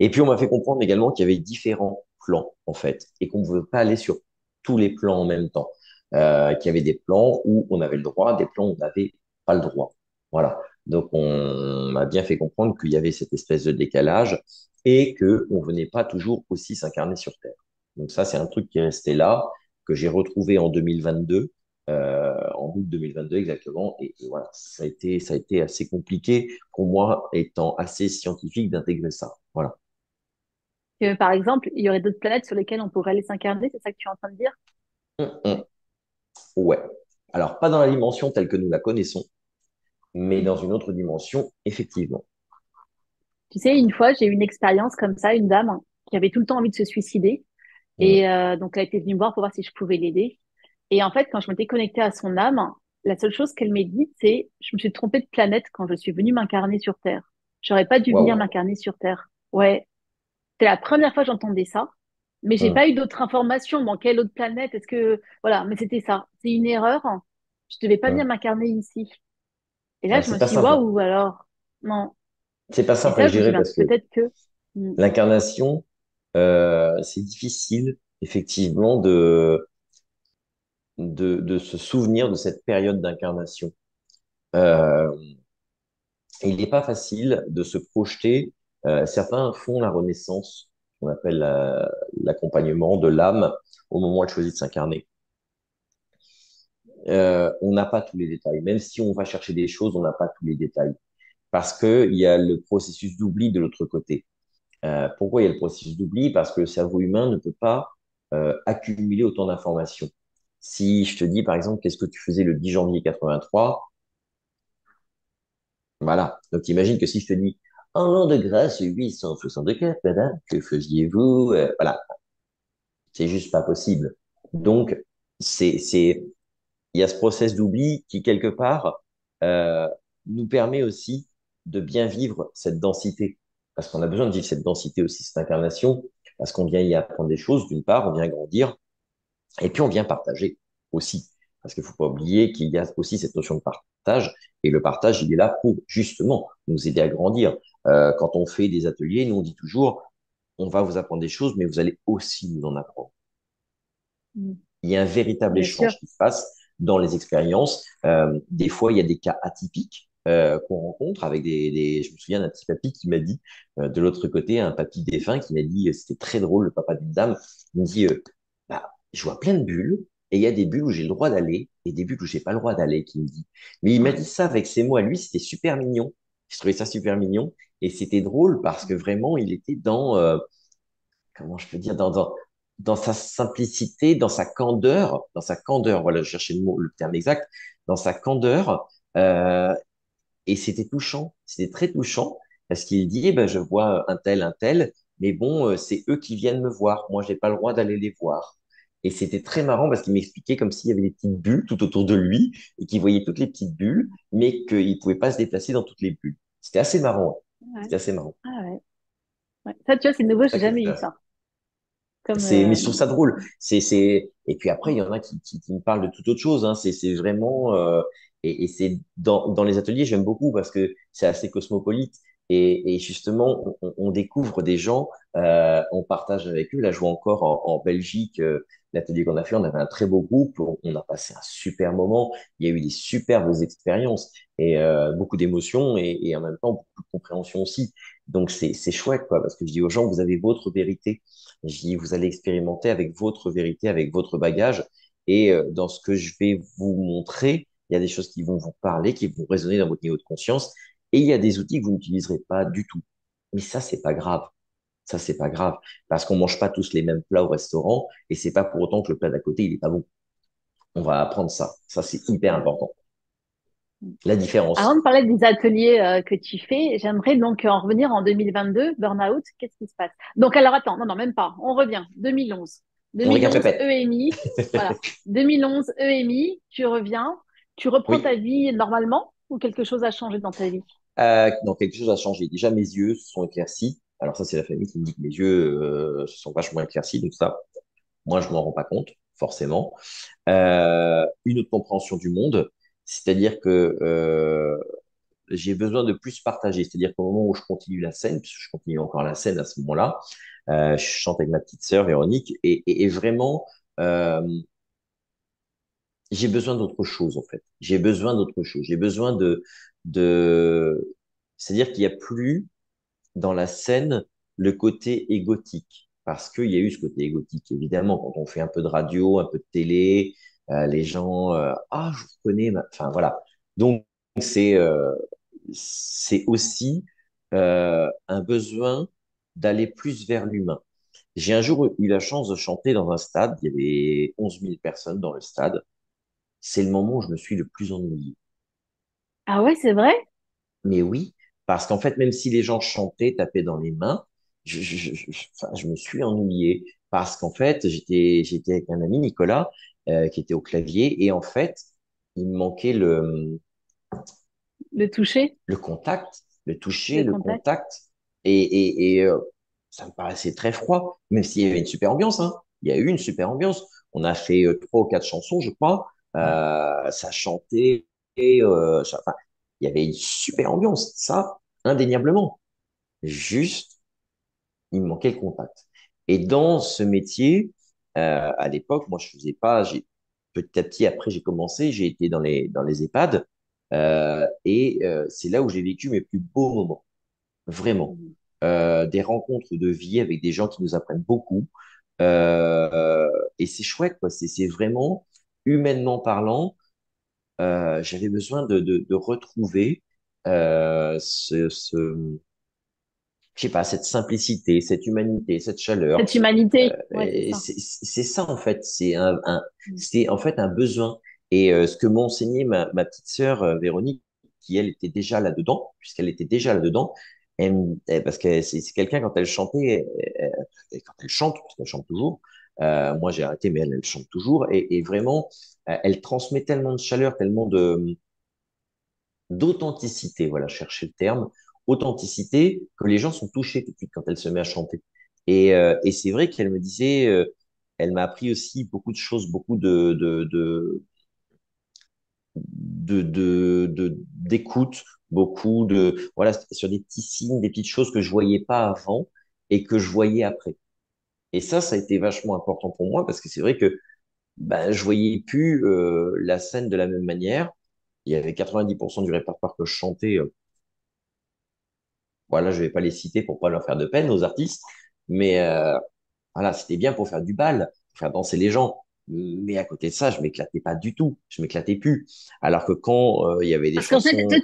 Et puis, on m'a fait comprendre également qu'il y avait différents plans, en fait, et qu'on ne pouvait pas aller sur tous les plans en même temps. Qu'il y avait des plans où on avait le droit, des plans où on n'avait pas le droit. Voilà. Donc, on m'a bien fait comprendre qu'il y avait cette espèce de décalage et que on venait pas toujours aussi s'incarner sur Terre. Donc, ça, c'est un truc qui est resté là, que j'ai retrouvé en 2022, en août 2022 exactement. Et voilà, ça a été assez compliqué pour moi, étant assez scientifique, d'intégrer ça. Voilà. Par exemple, il y aurait d'autres planètes sur lesquelles on pourrait aller s'incarner, c'est ça que tu es en train de dire? Hum, hum. Ouais. Alors, pas dans la dimension telle que nous la connaissons, mais dans une autre dimension, effectivement. Tu sais, une fois, j'ai eu une expérience comme ça, une dame qui avait tout le temps envie de se suicider. Hum, Et donc, elle était venue me voir pour voir si je pouvais l'aider. Et en fait, quand je m'étais connectée à son âme, la seule chose qu'elle m'ait dit, c'est, je me suis trompée de planète quand je suis venue m'incarner sur Terre. J'aurais pas dû venir Waouh. m'incarner sur Terre. Ouais, c'est la première fois que j'entendais ça. Mais j'ai Hum. pas eu d'autres informations. Bon, quelle autre planète? Est-ce que, voilà, mais c'était ça. C'est une erreur. Je devais pas venir Hum. m'incarner ici. Et là, Ouais, je me suis dit, waouh, alors, non. c'est pas Et simple à ça, je me suis gérer dit, ben, parce que peut-être que, hmm, l'incarnation, c'est difficile, effectivement, de se souvenir de cette période d'incarnation. Euh, il n'est pas facile de se projeter. Certains font la renaissance, qu'on appelle l'accompagnement de l'âme au moment où elle choisit de s'incarner. On n'a pas tous les détails. Même si on va chercher des choses, on n'a pas tous les détails. Parce qu'il y a le processus d'oubli de l'autre côté. Pourquoi il y a le processus d'oubli? Parce que le cerveau humain ne peut pas accumuler autant d'informations. Si je te dis, par exemple, qu'est-ce que tu faisais le 10 janvier 83, voilà. Donc, imagine que si je te dis, en l'an de grâce 864, madame, que faisiez-vous? Voilà, c'est juste pas possible. Donc, il y a ce process d'oubli qui, quelque part, euh, nous permet aussi de bien vivre cette densité. Parce qu'on a besoin de vivre cette densité aussi, cette incarnation, parce qu'on vient y apprendre des choses, d'une part, on vient grandir, et puis on vient partager aussi. Parce qu'il ne faut pas oublier qu'il y a aussi cette notion de partage, et le partage, il est là pour justement nous aider à grandir. Quand on fait des ateliers, nous on dit toujours, on va vous apprendre des choses, mais vous allez aussi nous en apprendre. hmm, Il y a un véritable bien sûr. échange qui se passe dans les expériences. Des fois, il y a des cas atypiques qu'on rencontre avec Je me souviens d'un petit papy qui m'a dit, de l'autre côté, un papy défunt qui m'a dit, c'était très drôle, le papa d'une dame, il me dit, bah, je vois plein de bulles, et il y a des bulles où j'ai le droit d'aller, et des bulles où j'ai pas le droit d'aller, qui me dit. Mais il m'a dit ça avec ses mots à lui, c'était super mignon. Je trouvais ça super mignon, et c'était drôle parce que vraiment, il était comment je peux dire, dans sa simplicité, dans sa candeur, voilà, je cherchais le terme exact, dans sa candeur, euh, et c'était touchant, c'était très touchant, parce qu'il dit, eh ben, je vois un tel, mais bon, c'est eux qui viennent me voir, moi, j'ai pas le droit d'aller les voir. Et c'était très marrant parce qu'il m'expliquait comme s'il y avait des petites bulles tout autour de lui et qu'il voyait toutes les petites bulles, mais qu'il pouvait pas se déplacer dans toutes les bulles. C'était assez marrant. Ouais. Ouais. C'était assez marrant. Ah ouais. Ouais. Ça, tu vois, c'est nouveau, Ça j'ai qui est jamais eu intéressant. ça. Comme, Mais je trouve ça drôle. Et puis après, il y en a qui me parlent de toute autre chose, hein. C'est vraiment, et c'est dans les ateliers, j'aime beaucoup parce que c'est assez cosmopolite. Et justement, on découvre des gens, on partage avec eux. Là, je vois encore en Belgique, l'atelier qu'on a fait, on avait un très beau groupe, on a passé un super moment. Il y a eu des superbes expériences et beaucoup d'émotions et en même temps beaucoup de compréhension aussi. Donc c'est chouette, quoi, parce que je dis aux gens, vous avez votre vérité. Je dis, vous allez expérimenter avec votre vérité, avec votre bagage. Et dans ce que je vais vous montrer, il y a des choses qui vont vous parler, qui vont résonner dans votre niveau de conscience. Et il y a des outils que vous n'utiliserez pas du tout. Mais ça, c'est pas grave. Ça, c'est pas grave. Parce qu'on mange pas tous les mêmes plats au restaurant. Et c'est pas pour autant que le plat d'à côté, il est pas bon. On va apprendre ça. Ça, c'est hyper important. La Avant différence. de parler des ateliers que tu fais, j'aimerais donc en revenir en 2022, burn-out, qu'est-ce qui se passe? Donc, alors attends, non, non, même pas, on revient, 2011. On regarde 2011, répète. EMI, voilà, 2011, EMI, tu reviens, tu reprends ta Oui. vie normalement ou quelque chose a changé dans ta vie? Non, quelque chose a changé. Déjà, mes yeux se sont éclaircis. Alors ça, c'est la famille qui me dit que mes yeux se sont vachement éclaircis. Donc ça, moi, je m'en rends pas compte, forcément. Une autre compréhension du monde, c'est-à-dire que j'ai besoin de plus partager. C'est-à-dire qu'au moment où je continue la scène, puisque je continue encore la scène à ce moment-là, je chante avec ma petite sœur Véronique et vraiment, euh, j'ai besoin d'autre chose en fait. J'ai besoin d'autre chose. J'ai besoin de, c'est-à-dire qu'il n'y a plus dans la scène le côté égotique. Parce qu'il y a eu ce côté égotique, évidemment, quand on fait un peu de radio, un peu de télé, les gens, ah, je vous connais, enfin voilà. Donc, c'est c'est aussi un besoin d'aller plus vers l'humain. J'ai un jour eu la chance de chanter dans un stade, il y avait 11 000 personnes dans le stade. C'est le moment où je me suis le plus ennuyé. Ah ouais, c'est vrai? Mais oui, parce qu'en fait, même si les gens chantaient, tapaient dans les mains, enfin, je me suis ennuyé parce qu'en fait, j'étais avec un ami, Nicolas, qui était au clavier et en fait, il me manquait Le toucher, le contact, le toucher, le le contact. contact et ça me paraissait très froid, même s'il y avait une super ambiance, hein. Il y a eu une super ambiance. On a fait trois ou quatre chansons, je crois. Ça chantait, enfin, il y avait une super ambiance, ça, indéniablement. Juste, il me manquait le contact. Et dans ce métier, à l'époque, moi, je faisais pas. Petit à petit, après, j'ai commencé. J'ai été dans les EHPAD, et c'est là où j'ai vécu mes plus beaux moments, vraiment. Mhm. Des rencontres de vie avec des gens qui nous apprennent beaucoup. Euh, et c'est chouette, quoi. C'est vraiment humainement parlant. J'avais besoin de retrouver je sais pas, cette simplicité, cette humanité, cette chaleur. Cette humanité, ouais, c'est ça. C'est ça en fait, c'est en fait un besoin. Et ce que m'a enseigné ma petite sœur Véronique, qui elle était déjà là-dedans, puisqu'elle était déjà là-dedans, parce que c'est quelqu'un quand elle chantait, quand elle chante, parce qu'elle chante toujours. Moi j'ai arrêté, mais elle chante toujours et vraiment, elle transmet tellement de chaleur, tellement de d'authenticité, voilà, chercher le terme, authenticité, que les gens sont touchés tout de suite quand elle se met à chanter. Et c'est vrai qu'elle me disait, elle m'a appris aussi beaucoup de choses, beaucoup d'écoute, beaucoup de, voilà, sur des petits signes, des petites choses que je voyais pas avant et que je voyais après. Et ça a été vachement important pour moi parce que c'est vrai que ben, je voyais plus la scène de la même manière. Il y avait 90% du répertoire que je chantais. Voilà, je vais pas les citer pour pas leur faire de peine aux artistes, mais voilà, c'était bien pour faire du bal, pour faire danser les gens. Mais à côté de ça, je m'éclatais pas du tout, je m'éclatais plus. Alors que quand il y avait des Parce qu'en fait, chansons,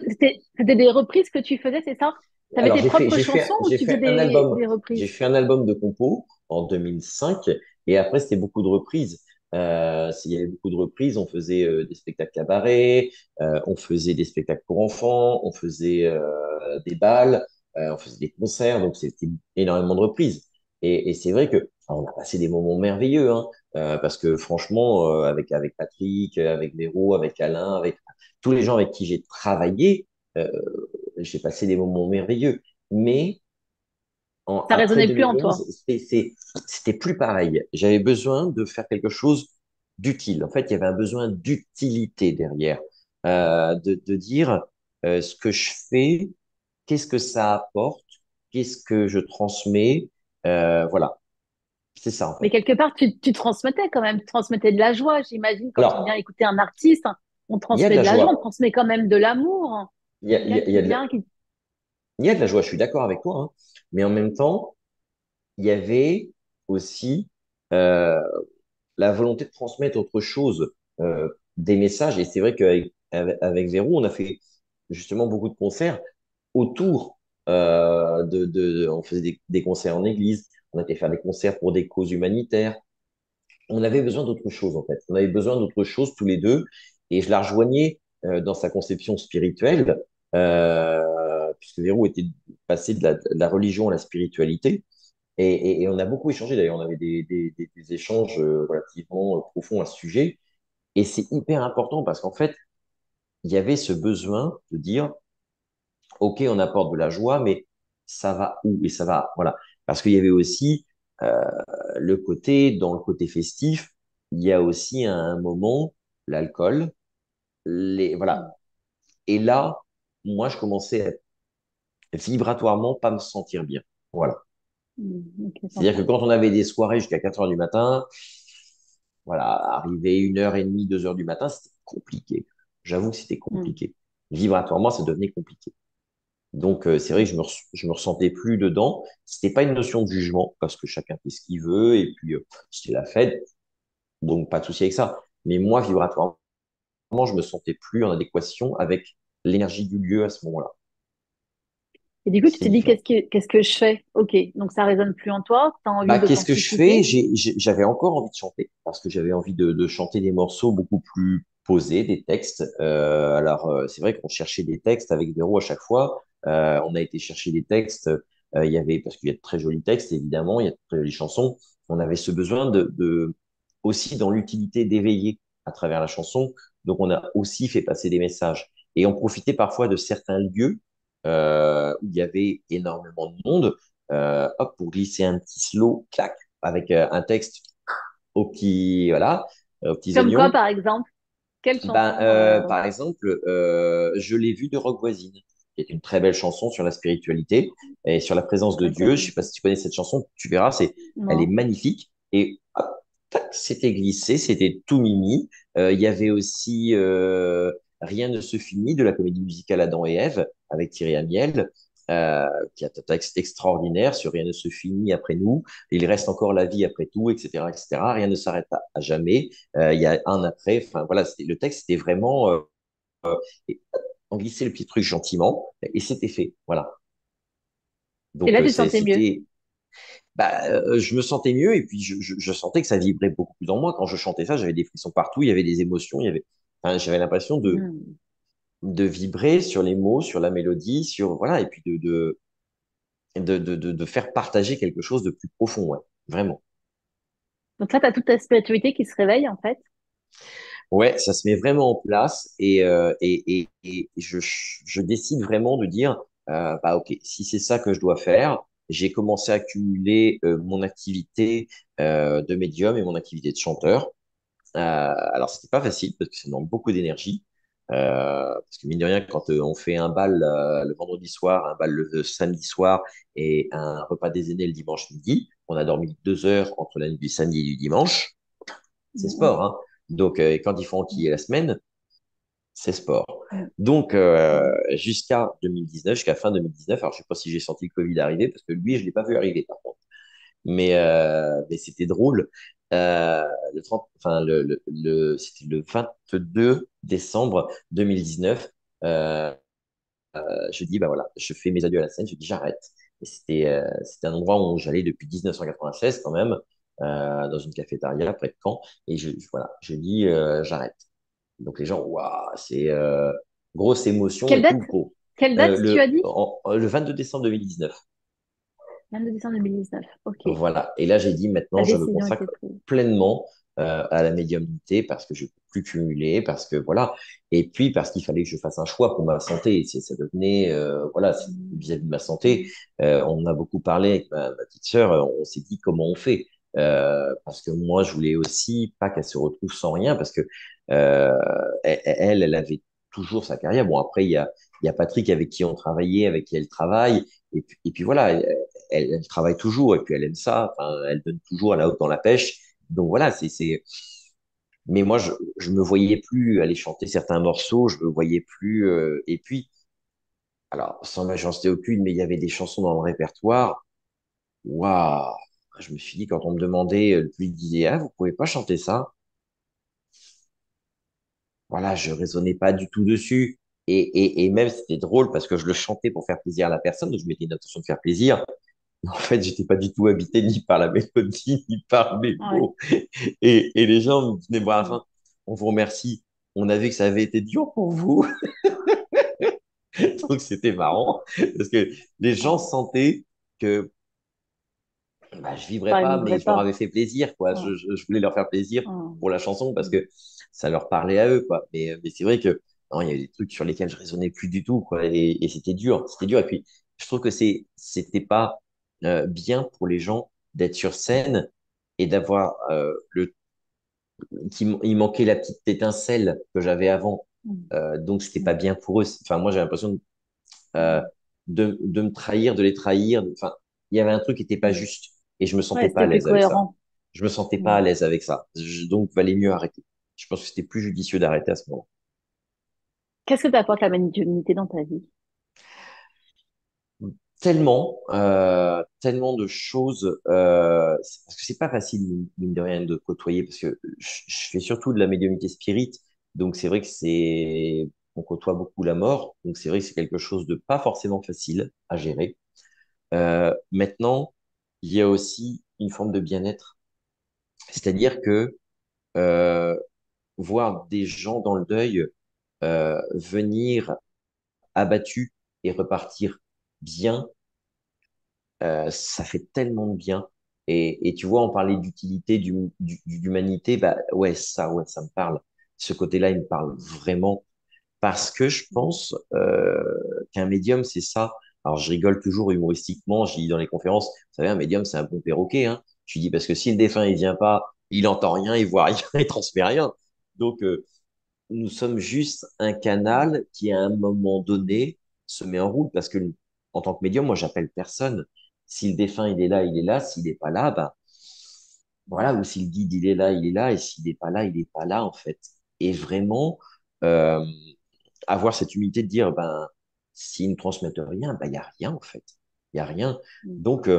c'était des reprises que tu faisais, c'est ça? Tu avais alors tes propres chansons ou j'ai tu faisais fait un album, des j'ai reprises? fait un album de compos en 2005, et après c'était beaucoup de reprises. Il y avait beaucoup de reprises, on faisait des spectacles cabarets, on faisait des spectacles pour enfants, on faisait des bals, on faisait des concerts, donc c'était énormément de reprises. Et c'est vrai que on a passé des moments merveilleux, hein, parce que franchement, avec Patrick, avec Véro, avec Alain, avec tous les gens avec qui j'ai travaillé, j'ai passé des moments merveilleux. Mais Ça après résonnait plus en toi. 2011, c'était plus pareil. J'avais besoin de faire quelque chose d'utile. En fait, il y avait un besoin d'utilité derrière, de dire ce que je fais, qu'est-ce que ça apporte, qu'est-ce que je transmets. Voilà, c'est ça en Mais fait. quelque part, tu transmettais quand même, tu transmettais de la joie. J'imagine quand on vient Alors, écouter un artiste, on il y a de transmet la de la joie, on joie. transmet quand même de l'amour. Il y a, il y Quelqu'un a- il y qui a de la, vient, qui... il y a de la joie, je suis d'accord avec toi, hein. Mais en même temps, il y avait aussi euh, la volonté de transmettre autre chose, des messages. Et c'est vrai qu'avec Véro, on a fait justement beaucoup de concerts autour on faisait des concerts en église, on a été faire des concerts pour des causes humanitaires. On avait besoin d'autre chose, en fait. On avait besoin d'autre chose tous les deux. Et je la rejoignais dans sa conception spirituelle, puisque Véro était passé de la religion à la spiritualité. Et on a beaucoup échangé d'ailleurs, on avait des échanges relativement profonds à ce sujet. Et c'est hyper important parce qu'en fait, il y avait ce besoin de dire, OK, on apporte de la joie, mais ça va où? Et ça va, voilà. Parce qu'il y avait aussi euh, dans le côté festif, il y a aussi un moment, l'alcool, voilà. Et là, moi, je commençais à vibratoirement pas me sentir bien. Voilà. Ok, C'est-à-dire que j'entends. quand on avait des soirées jusqu'à 4 heures du matin, voilà, arrivé 1h30, 2 heures du matin, c'était compliqué. J'avoue que c'était Hmm. compliqué. Vibratoirement, ça devenait compliqué. Donc, c'est vrai que je me ressentais plus dedans. C'était pas une notion de jugement, parce que chacun fait ce qu'il veut, et puis c'était la fête, donc pas de souci avec ça. Mais moi, vibratoirement, je me sentais plus en adéquation avec l'énergie du lieu à ce moment-là. Et du coup, tu C'était t'es dit, différent. qu'est-ce que je fais? Ok, donc ça résonne plus en toi, tu as envie Bah, qu'est-ce que je fais? d'authenticité. J'avais encore envie de chanter parce que j'avais envie de chanter des morceaux beaucoup plus posés, des textes. C'est vrai qu'on cherchait des textes avec Véro à chaque fois. On a été chercher des textes. Il y avait parce qu'il y a de très jolis textes évidemment, il y a de très jolies chansons. On avait ce besoin aussi dans l'utilité d'éveiller à travers la chanson. Donc on a aussi fait passer des messages et on profitait parfois de certains lieux où il y avait énormément de monde, hop, pour glisser un petit slow, clac, avec un texte voilà, aux petits Comme quoi, oignons. par exemple? Quelle Ben, chanson par exemple, Je l'ai vu de Rock Voisine, qui est une très belle chanson sur la spiritualité et sur la présence de je Dieu. connais Je sais pas pas. si tu connais cette chanson, tu verras, elle est Non. magnifique. Et hop, tac, c'était glissé, c'était tout mimi. Il y avait aussi Rien ne se finit de la comédie musicale Adam et Ève avec Thierry Amiel, qui a un texte extraordinaire sur Rien ne se finit après nous. Il reste encore la vie après tout, etc., etc. Rien ne s'arrête à jamais. Il y a un après. Enfin voilà, le texte c'était vraiment et on glissait le petit truc gentiment et c'était fait. Voilà. Et Donc là, tu te sentais mieux. je me sentais mieux et puis je sentais que ça vibrait beaucoup plus en moi quand je chantais ça. J'avais des frissons partout, il y avait des émotions, enfin, j'avais l'impression Hmm. de vibrer sur les mots, sur la mélodie, sur voilà et puis de faire partager quelque chose de plus profond, ouais, vraiment. Donc là, tu as toute ta spiritualité qui se réveille, en fait. Ouais, ça se met vraiment en place et je décide vraiment de dire, bah ok, si c'est ça que je dois faire, j'ai commencé à cumuler mon activité de médium et mon activité de chanteur. Alors c'était pas facile parce que ça demande beaucoup d'énergie. Parce que mine de rien, quand on fait un bal le vendredi soir, un bal le samedi soir et un repas déjeuner le dimanche midi, on a dormi 2 heures entre la nuit du samedi et du dimanche. C'est Hmm, sport, hein. Donc, quand il faut enquiller la semaine, c'est sport. hmm, Donc, hmm. jusqu'à 2019, jusqu'à fin 2019, alors je sais pas si j'ai senti le Covid arriver, parce que lui, je l'ai pas vu arriver, par contre. Mais c'était drôle. Le 30, enfin, c'était le 22 décembre 2019. Euh, je dis, bah voilà, je fais mes adieux à la scène, je dis, j'arrête. Et c'était un endroit où j'allais depuis 1996 quand même, dans une cafétéria près de Caen. Et voilà, je dis, j'arrête. Donc les gens, waouh, c'est grosse émotion Quelle et tout. date? Quelle date tu as dit? Le 22 décembre 2019. 22 décembre 2019. Ok. Voilà. Et là, j'ai dit, maintenant, La je me décision consacre était prise. pleinement. à la médiumnité parce que je ne peux plus cumuler, parce que voilà. Et puis parce qu'il fallait que je fasse un choix pour ma santé. Ça devenait, voilà, vis-à-vis de ma santé. On a beaucoup parlé avec ma petite sœur, on s'est dit comment on fait. Parce que moi, je voulais aussi pas qu'elle se retrouve sans rien, parce que euh, elle avait toujours sa carrière. Bon, après, il y a Patrick avec qui on travaillait, avec qui elle travaille. Et puis voilà, elle travaille toujours, et puis elle aime ça. Enfin, elle donne toujours à la haute dans la pêche. Donc voilà, mais moi, je me voyais plus aller chanter certains morceaux, je me voyais plus. Et puis, alors, sans méchanceté aucune, mais il y avait des chansons dans le répertoire. Waouh! Je me suis dit, quand on me demandait, le public disait, ah, vous pouvez pas chanter ça? Voilà, je raisonnais pas du tout dessus. Et même, c'était drôle parce que je le chantais pour faire plaisir à la personne, donc je mettais une intention de faire plaisir. Mais en fait, j'étais pas du tout habité ni par la mélodie, ni par mes Ouais. mots. Et les gens me disaient, bon, à la Mm. fin, on vous remercie. On a vu que ça avait été dur pour vous. Donc, c'était marrant parce que les gens Mm. sentaient que bah, je vivrais pas, mais T'arriverais je leur pas. avais fait plaisir, quoi. Mm. Je voulais leur faire plaisir Mm. pour la chanson parce Mm. que ça leur parlait à eux, quoi. Mais c'est vrai que non, il y a des trucs sur lesquels je raisonnais plus du tout, quoi. Et c'était dur, c'était dur. Et puis, je trouve que c'était pas bien pour les gens d'être sur scène et d'avoir il manquait la petite étincelle que j'avais avant. Mm. Donc, c'était pas Mm. bien pour eux. Enfin, moi, j'ai l'impression euh, Mm. de me trahir, de les trahir. Enfin, il y avait un truc qui était pas Mm. juste et je me sentais Ouais, pas à c'était plus l'aise avec ça. cohérent. Je me sentais pas Mm. à l'aise avec ça. Donc, valait mieux arrêter. Je pense que c'était plus judicieux d'arrêter à ce moment. Qu'est-ce que t'apporte la médiumnité dans ta vie? Tellement de choses, parce que c'est pas facile, mine de rien, de côtoyer, parce que je fais surtout de la médiumnité spirit, donc c'est vrai que on côtoie beaucoup la mort, donc c'est vrai que c'est quelque chose de pas forcément facile à gérer. Maintenant, il y a aussi une forme de bien-être, c'est-à-dire que euh, voir des gens dans le deuil venir abattus et repartir bien, ça fait tellement de bien. Et tu vois, on parlait d'utilité, d'humanité, bah ouais, ça me parle. Ce côté-là, il me parle vraiment parce que je pense qu'un médium, c'est ça. Alors, je rigole toujours humoristiquement, je dis dans les conférences, vous savez, un médium, c'est un bon perroquet, hein. Je dis parce que si le défunt, il vient pas, il entend rien, il voit rien, il transmet rien. Donc, nous sommes juste un canal qui, à un moment donné, se met en route parce que, en tant que médium, moi, j'appelle personne. Si le défunt, il est là, il est là. S'il n'est pas là, bah, voilà. Ou si le guide, il est là, il est là. Et s'il n'est pas là, il n'est pas là, en fait. Et vraiment, euh, avoir cette humilité de dire, ben, s'ils ne transmettent rien, ben, il n'y a rien, en fait. Il n'y a rien. Mm. Donc,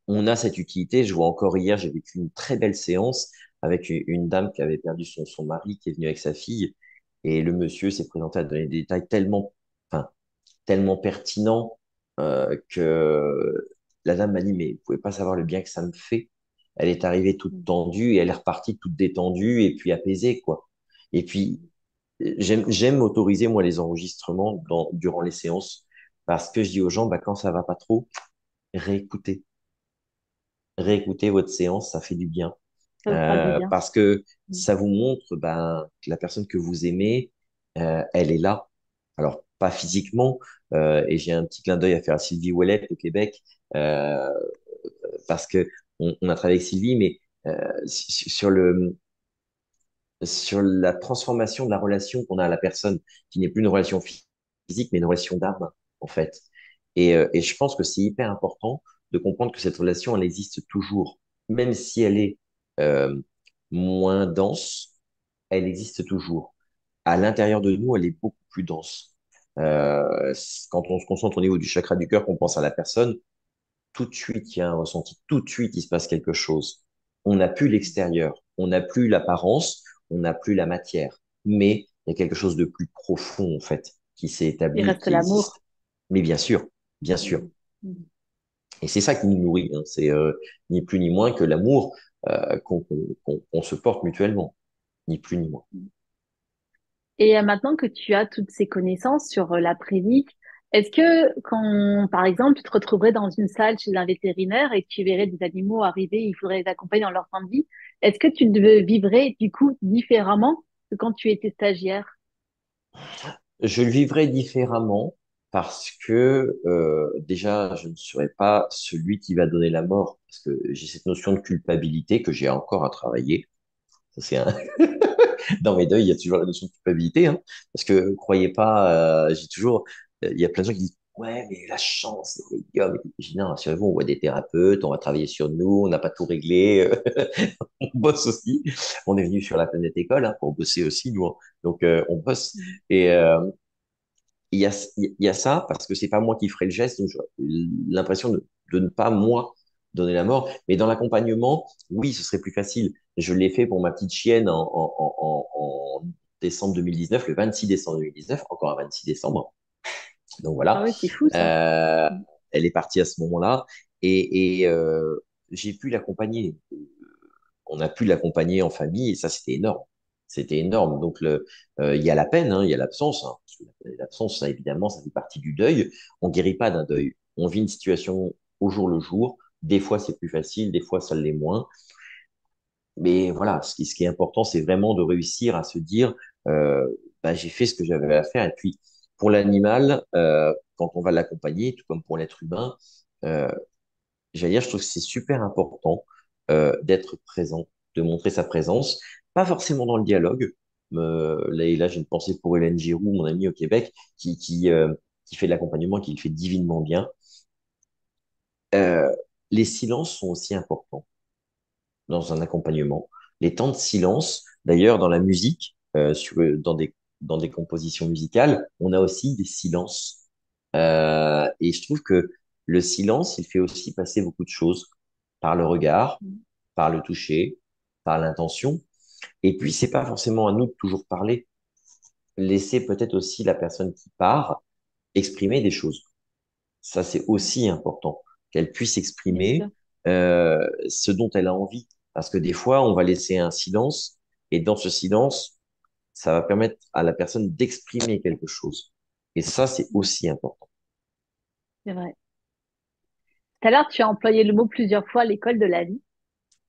on a cette utilité. Je vois encore hier, j'ai vécu une très belle séance avec une dame qui avait perdu son mari, qui est venue avec sa fille. Et le monsieur s'est présenté à donner des détails enfin, tellement pertinents que la dame m'a dit, mais vous pouvez pas savoir le bien que ça me fait. Elle est arrivée toute Mm. tendue et elle est repartie toute détendue et puis apaisée, quoi. Et puis, j'aime autoriser, moi, les enregistrements durant les séances parce que je dis aux gens, bah, quand ça va pas trop, réécoutez. Réécoutez votre séance, ça fait du bien. Ça vous fera du bien. Parce que Mm. ça vous montre ben, que la personne que vous aimez, elle est là. Alors, pas physiquement, et j'ai un petit clin d'œil à faire à Sylvie Ouellet au Québec, euh, parce que on a travaillé avec Sylvie, mais sur la transformation de la relation qu'on a à la personne, qui n'est plus une relation physique, mais une relation d'âme, en fait. Et je pense que c'est hyper important de comprendre que cette relation, elle existe toujours. Même si elle est euh, moins dense, elle existe toujours. À l'intérieur de nous, elle est beaucoup plus dense. Quand on se concentre au niveau du chakra du cœur, qu'on pense à la personne, tout de suite, il y a un ressenti. Tout de suite, il se passe quelque chose. On n'a plus l'extérieur, on n'a plus l'apparence, on n'a plus la matière. Mais il y a quelque chose de plus profond, en fait, qui s'est Il établi, reste qui existe. l'amour. Mais bien sûr, bien sûr. Mm. Mm. Et c'est ça qui nous nourrit, hein. C'est ni plus ni moins que l'amour qu'on se porte mutuellement. Ni plus ni moins. Et maintenant que tu as toutes ces connaissances sur l'après-vie, est-ce que quand, par exemple, tu te retrouverais dans une salle chez un vétérinaire et que tu verrais des animaux arriver, il faudrait les accompagner dans leur fin de vie, Est-ce que tu le vivrais du coup différemment que quand tu étais stagiaire? Je le vivrais différemment parce que déjà, je ne serais pas celui qui va donner la mort, parce que j'ai cette notion de culpabilité que j'ai encore à travailler. Ça, c'est un... Dans mes deuils, il y a toujours la notion de culpabilité, hein, parce que croyez pas, j'ai toujours, il y a plein de gens qui disent, ouais, mais la chance, les gars, mais je dis, non, rassurez-vous, on voit des thérapeutes, on va travailler sur nous, on n'a pas tout réglé, on bosse aussi. On est venu sur la planète école hein, pour bosser aussi, nous, hein. Donc, on bosse. Mhm. Et il y a ça, parce que c'est pas moi qui ferai le geste, donc j'ai l'impression de ne pas, moi, donner la mort. Mais dans l'accompagnement, oui, ce serait plus facile. Je l'ai fait pour ma petite chienne en décembre 2019, le 26 décembre 2019, encore un 26 décembre. Donc Ah voilà, oui, c'est fou ça. Euh, Mhm. elle est partie à ce moment-là et j'ai pu l'accompagner. On a pu l'accompagner en famille et ça, c'était énorme. C'était énorme. Donc, il y a la peine, hein, il y a l'absence. Hein, parce que l'absence, ça, évidemment, ça fait partie du deuil. On guérit pas d'un deuil. On vit une situation au jour le jour. Des fois, c'est plus facile, des fois, ça l'est moins. Mais voilà, ce qui est important, c'est vraiment de réussir à se dire, euh, bah, j'ai fait ce que j'avais à faire. Et puis, pour l'animal, quand on va l'accompagner, tout comme pour l'être humain, euh, j'allais dire, je trouve que c'est super important d'être présent, de montrer sa présence, pas forcément dans le dialogue. Là, et là, j'ai une pensée pour Hélène Giroux, mon amie au Québec, qui fait de l'accompagnement, qui le fait divinement bien. Euh, les silences sont aussi importants dans un accompagnement. Les temps de silence, d'ailleurs, dans la musique, dans des compositions musicales, on a aussi des silences. Et je trouve que le silence, il fait aussi passer beaucoup de choses par le regard, par le toucher, par l'intention. Et puis, c'est pas forcément à nous de toujours parler. Laisser peut-être aussi la personne qui part exprimer des choses. Ça, c'est Mhm. aussi important, qu'elle puisse Bien sûr. exprimer ce dont elle a envie. Parce que des fois, on va laisser un silence, et dans ce silence, ça va permettre à la personne d'exprimer quelque chose. Et ça, c'est Mhm. aussi important. C'est vrai. Tout à l'heure, tu as employé le mot plusieurs fois, l'école de la vie.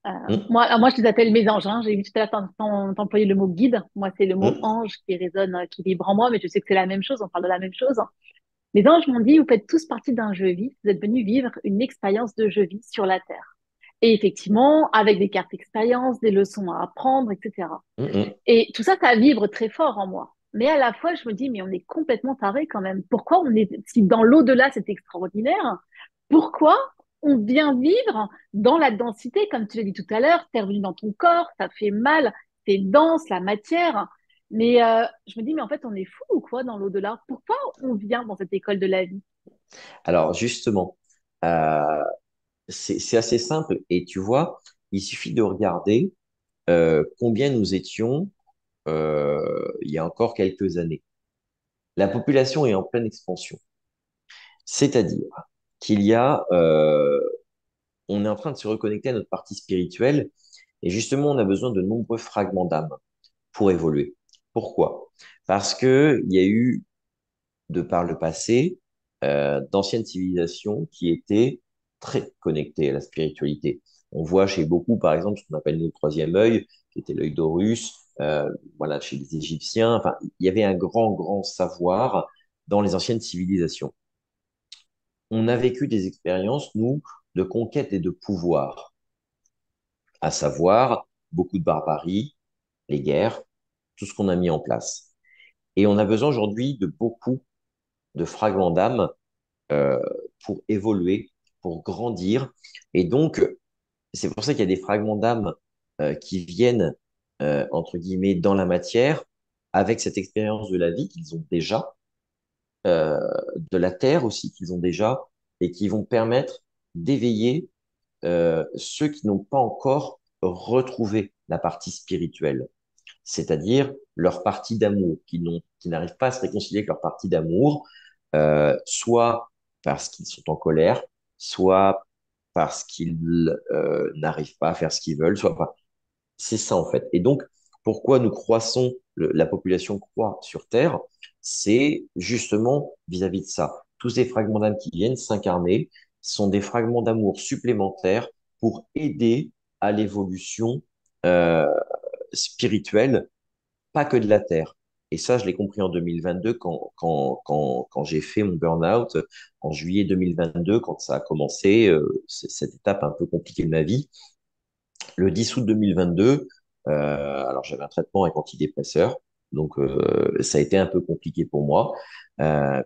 Hum, Moi, je les appelle mes anges, hein. J'ai vu tout à l'heure t'employer le mot guide. Moi, c'est le mot hum. ange qui résonne, qui vibre en moi, mais je sais que c'est la même chose. On parle de la même chose. Les anges m'ont dit, vous faites tous partie d'un jeu vie. Vous êtes venus vivre une expérience de jeu vie sur la Terre. Et effectivement, avec des cartes expérience, des leçons à apprendre, etc. Mm, Et tout ça, ça vibre très fort en moi. Mais à la fois, je me dis, mais on est complètement taré quand même. Pourquoi on est, si dans l'au-delà, c'est extraordinaire, pourquoi on vient vivre dans la densité, comme tu l'as dit tout à l'heure, t'es revenu dans ton corps, ça fait mal, c'est dense, la matière. Mais je me dis, mais en fait, on est fou ou quoi dans l'au-delà? Pourquoi on vient dans cette école de la vie? Alors justement, euh, c'est assez simple et tu vois, il suffit de regarder combien nous étions il y a encore quelques années. La population est en pleine expansion, c'est-à-dire qu'il y a, on est en train de se reconnecter à notre partie spirituelle et justement, on a besoin de nombreux fragments d'âme pour évoluer. Pourquoi? Parce que il y a eu de par le passé d'anciennes civilisations qui étaient très connectées à la spiritualité. On voit chez beaucoup, par exemple, ce qu'on appelle le troisième œil, qui était l'œil d'Horus, voilà, chez les Égyptiens. Enfin, il y avait un grand, grand savoir dans les anciennes civilisations. On a vécu des expériences, nous, de conquête et de pouvoir, à savoir beaucoup de barbarie, les guerres, tout ce qu'on a mis en place. Et on a besoin aujourd'hui de beaucoup de fragments d'âme euh, pour évoluer, pour grandir. Et donc, c'est pour ça qu'il y a des fragments d'âme qui viennent, entre guillemets, dans la matière, avec cette expérience de la vie qu'ils ont déjà, euh, de la terre aussi qu'ils ont déjà, et qui vont permettre d'éveiller ceux qui n'ont pas encore retrouvé la partie spirituelle, c'est-à-dire leur partie d'amour, qui n'arrivent pas à se réconcilier avec leur partie d'amour, soit parce qu'ils sont en colère, soit parce qu'ils n'arrivent pas à faire ce qu'ils veulent, soit pas. C'est ça en fait. Et donc, pourquoi nous croissons, la population croît sur Terre, c'est justement vis-à-vis de ça. Tous ces fragments d'âme qui viennent s'incarner sont des fragments d'amour supplémentaires pour aider à l'évolution euh, spirituelle, pas que de la terre. Et ça, je l'ai compris en 2022 quand j'ai fait mon burn-out en juillet 2022, quand ça a commencé, cette étape un peu compliquée de ma vie. Le 10 août 2022, alors j'avais un traitement avec antidépresseur, donc ça a été un peu compliqué pour moi,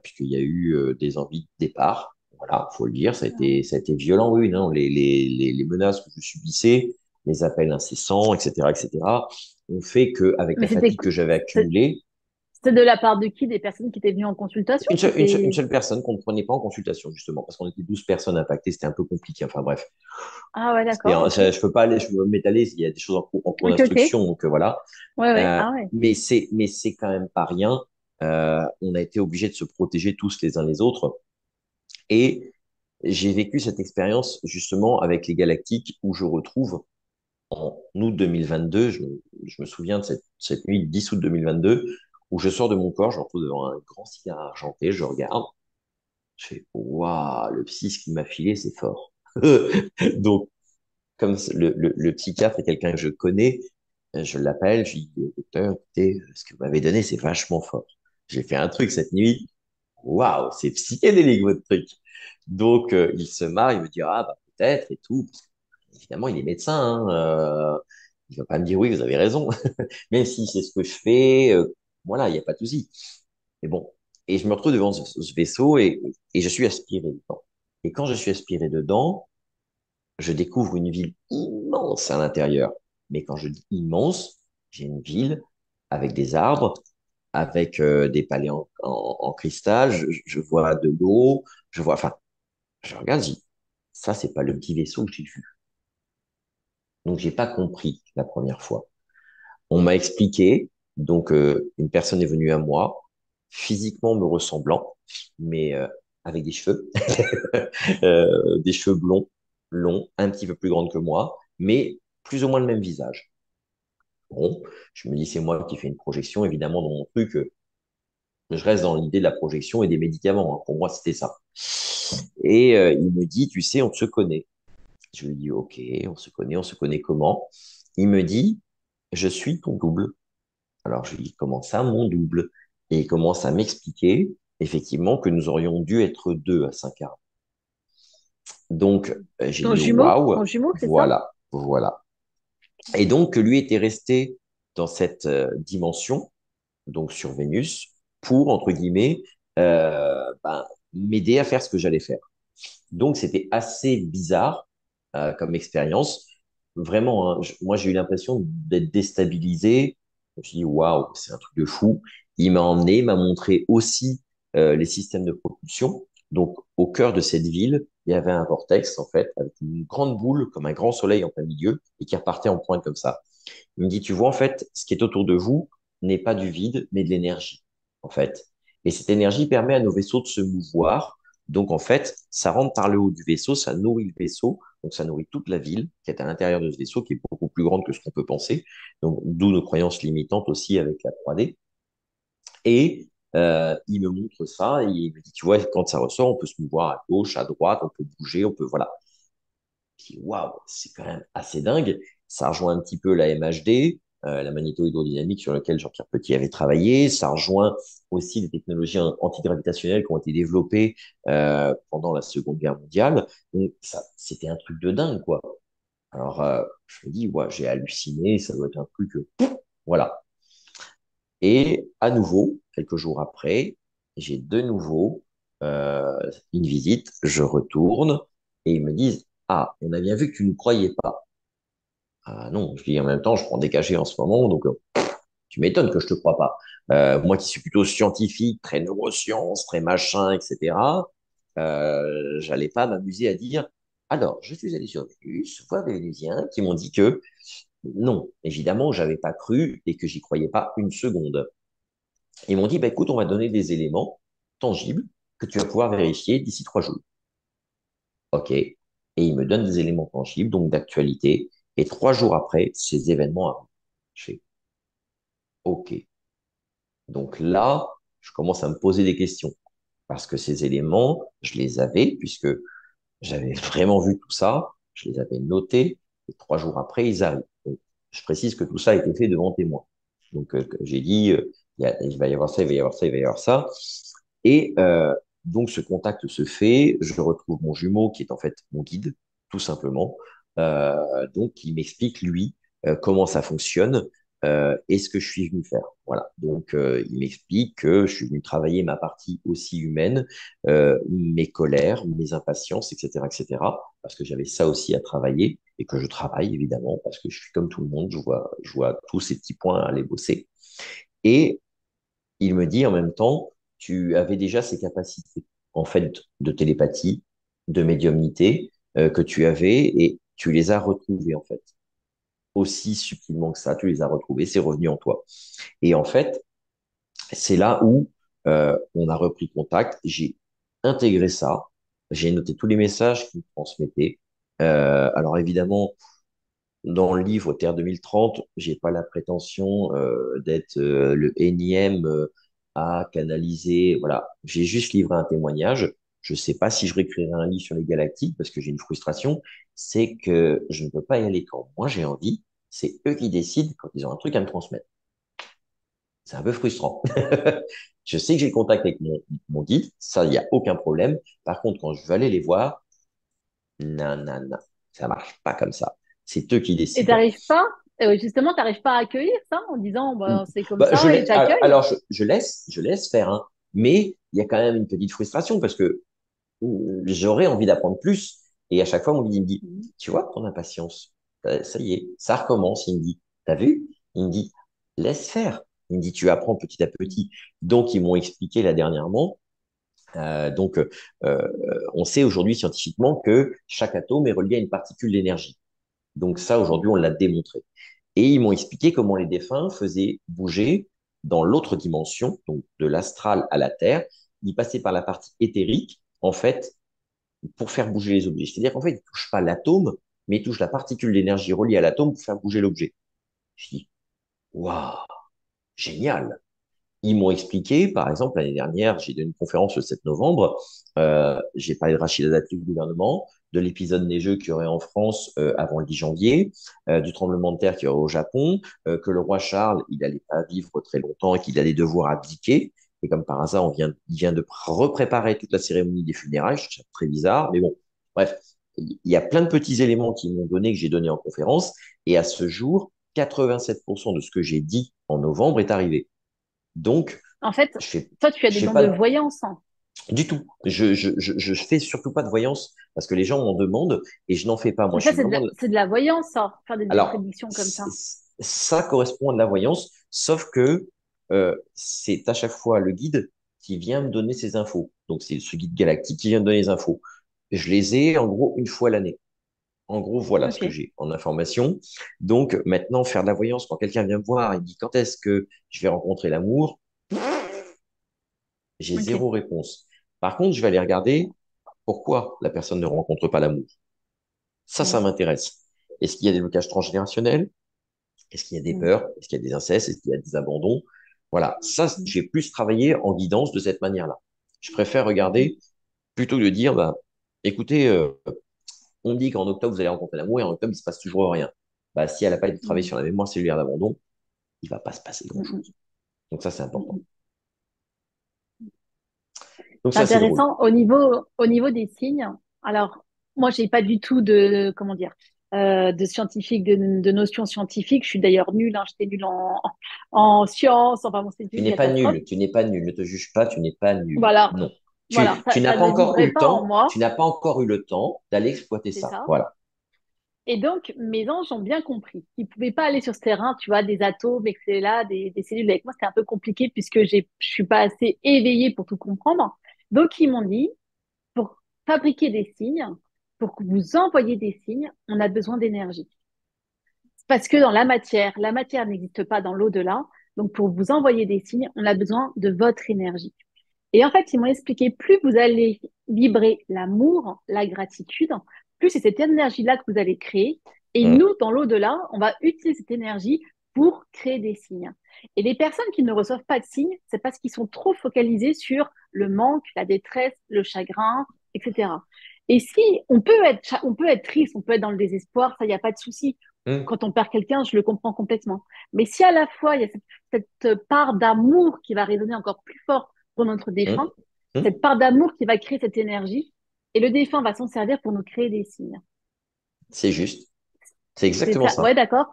puisqu'il y a eu des envies de départ. Voilà, faut le dire, ça a été violent, oui, non, les menaces que je subissais, les appels incessants, etc., ont fait qu'avec Mais la fatigue que j'avais c'est- accumulée, c'était de la part de qui? Des personnes qui étaient venues en consultation? une C'était... seule personne qu'on ne prenait pas en consultation, justement, parce qu'on était 12 personnes impactées, c'était un peu compliqué. Enfin bref, Ah ouais, d'accord, ok. je peux pas aller, je peux m'étaler, il y a des choses en cours Ok, ok. d'instruction, donc voilà. Ouais, ouais. Ah ouais. Mais c'est quand même pas rien. On a été obligés de se protéger tous les uns les autres. Et j'ai vécu cette expérience justement avec les Galactiques où je retrouve en août 2022, je me souviens de cette nuit, 10 août 2022, où je sors de mon corps, je me retrouve devant un grand cigare argenté, je regarde, je fais, waouh, le psy, ce qu'il m'a filé, c'est fort. Donc, comme le psychiatre est quelqu'un que je connais, je l'appelle, je lui dis, docteur, écoutez, ce que vous m'avez donné, c'est vachement fort. J'ai fait un truc cette nuit, waouh, c'est psychédélique votre truc. Donc, il se marre, il me dit, ah, bah, peut-être et tout. Parce que, évidemment, il est médecin, hein, il va pas me dire, oui, vous avez raison. Même si c'est ce que je fais, voilà, il n'y a pas de souci. Mais bon, et je me retrouve devant ce vaisseau et je suis aspiré dedans. Et quand je suis aspiré dedans, je découvre une ville immense à l'intérieur. Mais quand je dis immense, j'ai une ville avec des arbres, avec des palais en cristal, je vois de l'eau, je vois, enfin, je regarde, je dis, ça, c'est pas le petit vaisseau que j'ai vu. Donc, j'ai pas compris la première fois. On m'a expliqué, donc une personne est venue à moi, physiquement me ressemblant, mais avec des cheveux, des cheveux blonds, longs, un petit peu plus grandes que moi, mais plus ou moins le même visage. Bon, je me dis, c'est moi qui fais une projection, évidemment, dans mon truc, je reste dans l'idée de la projection et des médicaments, hein. Pour moi, c'était ça. Et il me dit, tu sais, on se connaît. Je lui dis, ok, on se connaît comment? Il me dit, je suis ton double. Alors, je lui dis, comment ça, mon double? Et il commence à m'expliquer, effectivement, que nous aurions dû être deux à Saint-Carl. Donc, j'ai dit, waouh, Ton jumeau, c'est ça? voilà, voilà. Et donc, que lui était resté dans cette dimension, donc sur Vénus, pour, entre guillemets, m'aider à faire ce que j'allais faire. Donc, c'était assez bizarre comme expérience. Vraiment, hein, moi, j'ai eu l'impression d'être déstabilisé. Je me suis dit, waouh, c'est un truc de fou. Il m'a emmené, m'a montré aussi les systèmes de propulsion. Donc, au cœur de cette ville, il y avait un vortex, en fait, avec une grande boule, comme un grand soleil en plein milieu, et qui repartait en pointe comme ça. Il me dit, tu vois, en fait, ce qui est autour de vous n'est pas du vide, mais de l'énergie, en fait. Et cette énergie permet à nos vaisseaux de se mouvoir. Donc, en fait, ça rentre par le haut du vaisseau, ça nourrit le vaisseau. Donc, ça nourrit toute la ville qui est à l'intérieur de ce vaisseau, qui est beaucoup plus grande que ce qu'on peut penser. Donc, d'où nos croyances limitantes aussi avec la 3D. Et il me montre ça et il me dit, tu vois, quand ça ressort, on peut se mouvoir à gauche, à droite, on peut bouger, on peut, voilà. Puis waouh, c'est quand même assez dingue. Ça rejoint un petit peu la MHD, la magnéto-hydrodynamique sur laquelle Jean-Pierre Petit avait travaillé. Ça rejoint aussi les technologies antigravitationnelles qui ont été développées pendant la Seconde Guerre mondiale. Donc ça, c'était un truc de dingue, quoi. Alors je me dis, ouais, j'ai halluciné, ça doit être un truc, voilà. Et à nouveau, quelques jours après, j'ai de nouveau euh, une visite. Je retourne et ils me disent, ah, on a bien vu que tu ne croyais pas. Ah non, je dis en même temps, je prends des cachets en ce moment, donc tu m'étonnes que je te crois pas. Moi qui suis plutôt scientifique, très neurosciences, très machin, etc., j'allais pas m'amuser à dire, alors, je suis allé sur Vénus, voir des Vénusiens qui m'ont dit que non, évidemment, j'avais pas cru et que j'y croyais pas une seconde. Ils m'ont dit, bah, écoute, on va donner des éléments tangibles que tu vas pouvoir vérifier d'ici 3 jours. OK. Et ils me donnent des éléments tangibles, donc d'actualité. Et 3 jours après, ces événements arrivent. Je fais OK. Donc là, je commence à me poser des questions. Parce que ces éléments, je les avais, puisque j'avais vraiment vu tout ça. Je les avais notés. Et 3 jours après, ils arrivent. Donc, Je précise que tout ça a été fait devant témoin. Donc, j'ai dit, il va y avoir ça, il va y avoir ça, il va y avoir ça. Et donc, ce contact se fait. Je retrouve mon jumeau qui est en fait mon guide, tout simplement. Donc, il m'explique, lui, comment ça fonctionne et ce que je suis venu faire. Voilà. Donc, il m'explique que je suis venu travailler ma partie aussi humaine, mes colères, mes impatiences, etc., etc., parce que j'avais ça aussi à travailler et que je travaille évidemment parce que je suis comme tout le monde, je vois tous ces petits points à aller bosser. Et il me dit en même temps, tu avais déjà ces capacités en fait de télépathie, de médiumnité que tu avais et tu les as retrouvées en fait. Aussi subtilement que ça, tu les as retrouvées, c'est revenu en toi. Et en fait, c'est là où on a repris contact. J'ai intégré ça. J'ai noté tous les messages qu'il me transmettait. Alors évidemment, dans le livre Terre 2030, j'ai pas la prétention d'être le énième à canaliser. Voilà, j'ai juste livré un témoignage. Je sais pas si je réécrirai un livre sur les galactiques parce que j'ai une frustration, c'est que je ne peux pas y aller quand moi j'ai envie. C'est eux qui décident quand ils ont un truc à me transmettre. C'est un peu frustrant. Je sais que j'ai le contact avec mon guide, ça, il n'y a aucun problème. Par contre, quand je veux aller les voir, non, non, non, ça marche pas comme ça. C'est eux qui Et décident. t'arrives pas, justement, t'arrives pas à accueillir ça en disant, bah, c'est comme Bah, ça et t'accueilles. alors je laisse faire, hein, mais il y a quand même une petite frustration parce que j'aurais envie d'apprendre plus. Et à chaque fois, mon guide il me dit, Mhm. tu vois, ton impatience, ça y est, ça recommence. Il me dit, t'as vu? Il me dit, laisse faire. Il me dit, tu apprends petit à petit. Donc, ils m'ont expliqué là dernièrement. Donc, on sait aujourd'hui scientifiquement que chaque atome est relié à une particule d'énergie. Donc ça, aujourd'hui, on l'a démontré. Et ils m'ont expliqué comment les défunts faisaient bouger dans l'autre dimension, donc de l'astral à la Terre. Ils passaient par la partie éthérique, en fait, pour faire bouger les objets. C'est-à-dire qu'en fait, ils ne touchent pas l'atome, mais ils touchent la particule d'énergie reliée à l'atome pour faire bouger l'objet. Je dis, waouh, génial. Ils m'ont expliqué, par exemple, l'année dernière, j'ai donné une conférence le 7 novembre, j'ai parlé de Rachida Dati du gouvernement, de l'épisode neigeux qu'il y aurait en France avant le 10 janvier, du tremblement de terre qu'il y aurait au Japon, que le roi Charles, il n'allait pas vivre très longtemps et qu'il allait devoir abdiquer. Et comme par hasard, il vient de repréparer toute la cérémonie des funérailles, je trouve ça très bizarre, mais bon, bref, il y a plein de petits éléments qui m'ont donné, que j'ai donné en conférence, et à ce jour, 87% de ce que j'ai dit en novembre est arrivé. Donc, En fait, je fais, toi, tu as je des fais dons de pas voyance, hein. du tout. Je fais surtout pas de voyance parce que les gens m'en demandent et je n'en fais pas. Moi, Mais je ça, suis vraiment. c'est de la voyance, ça, faire des Alors, prédictions comme ça. ça correspond à de la voyance, sauf que c'est à chaque fois le guide qui vient me donner ces infos. Donc, c'est ce guide galactique qui vient me donner les infos. Je les ai en gros une fois l'année. En gros, voilà ce que Ok. j'ai en information. Donc, maintenant, faire de la voyance, quand quelqu'un vient me voir et me dit quand est-ce que je vais rencontrer l'amour, j'ai Ok. zéro réponse. Par contre, je vais aller regarder pourquoi la personne ne rencontre pas l'amour. Ça Mm. m'intéresse. Est-ce qu'il y a des blocages transgénérationnels? Est-ce qu'il y a des Mm. peurs? Est-ce qu'il y a des incestes? Est-ce qu'il y a des abandons? Voilà, ça, Mm. j'ai plus travaillé en guidance de cette manière-là. Je préfère Mm. regarder plutôt que de dire, bah, écoutez, on dit qu'en octobre, vous allez rencontrer l'amour et en octobre, il se passe toujours rien. Bah, si elle n'a pas été travaillée Mm. sur la mémoire cellulaire d'abandon, il va pas se passer Mm. grand-chose. Donc ça, c'est important. Mm. Donc C'est ça, c'est drôle. intéressant au niveau des signes. Alors, moi, j'ai pas du tout de, comment dire, de scientifique, de notions scientifiques. Je suis d'ailleurs nulle, hein, j'étais nulle en sciences. Enfin, bon, c'était Tu une n'es pas catastrophe. nul, tu n'es pas nul. Ne te juge pas, tu n'es pas nul. Voilà, Non. voilà, Tu n'as ça pas ne encore eu vibrait le pas en temps, tu moi, n'as pas encore eu le temps d'aller exploiter c'est ça. ça. Voilà. Et donc, mes anges ont bien compris qu'ils ne pouvaient pas aller sur ce terrain, tu vois, des atomes, et que c'est là, des cellules. Avec moi, c'était un peu compliqué puisque je suis pas assez éveillée pour tout comprendre. Donc, ils m'ont dit, pour fabriquer des signes, pour que vous envoyiez des signes, on a besoin d'énergie. Parce que dans la matière n'existe pas dans l'au-delà. Donc, pour vous envoyer des signes, on a besoin de votre énergie. Et en fait, ils m'ont expliqué, plus vous allez vibrer l'amour, la gratitude, plus c'est cette énergie-là que vous allez créer. Et Hum, nous, dans l'au-delà, on va utiliser cette énergie pour créer des signes. Et les personnes qui ne reçoivent pas de signes, c'est parce qu'ils sont trop focalisés sur le manque, la détresse, le chagrin, etc. Et si on peut être triste, on peut être dans le désespoir, ça, il n'y a pas de souci. hum, Quand on perd quelqu'un, je le comprends complètement. Mais si à la fois, il y a cette part d'amour qui va résonner encore plus fort pour notre hum, défunt, hum. cette part d'amour qui va créer cette énergie, et le défunt va s'en servir pour nous créer des signes. C'est juste. C'est C'est exactement ça. Ouais, ça. d'accord?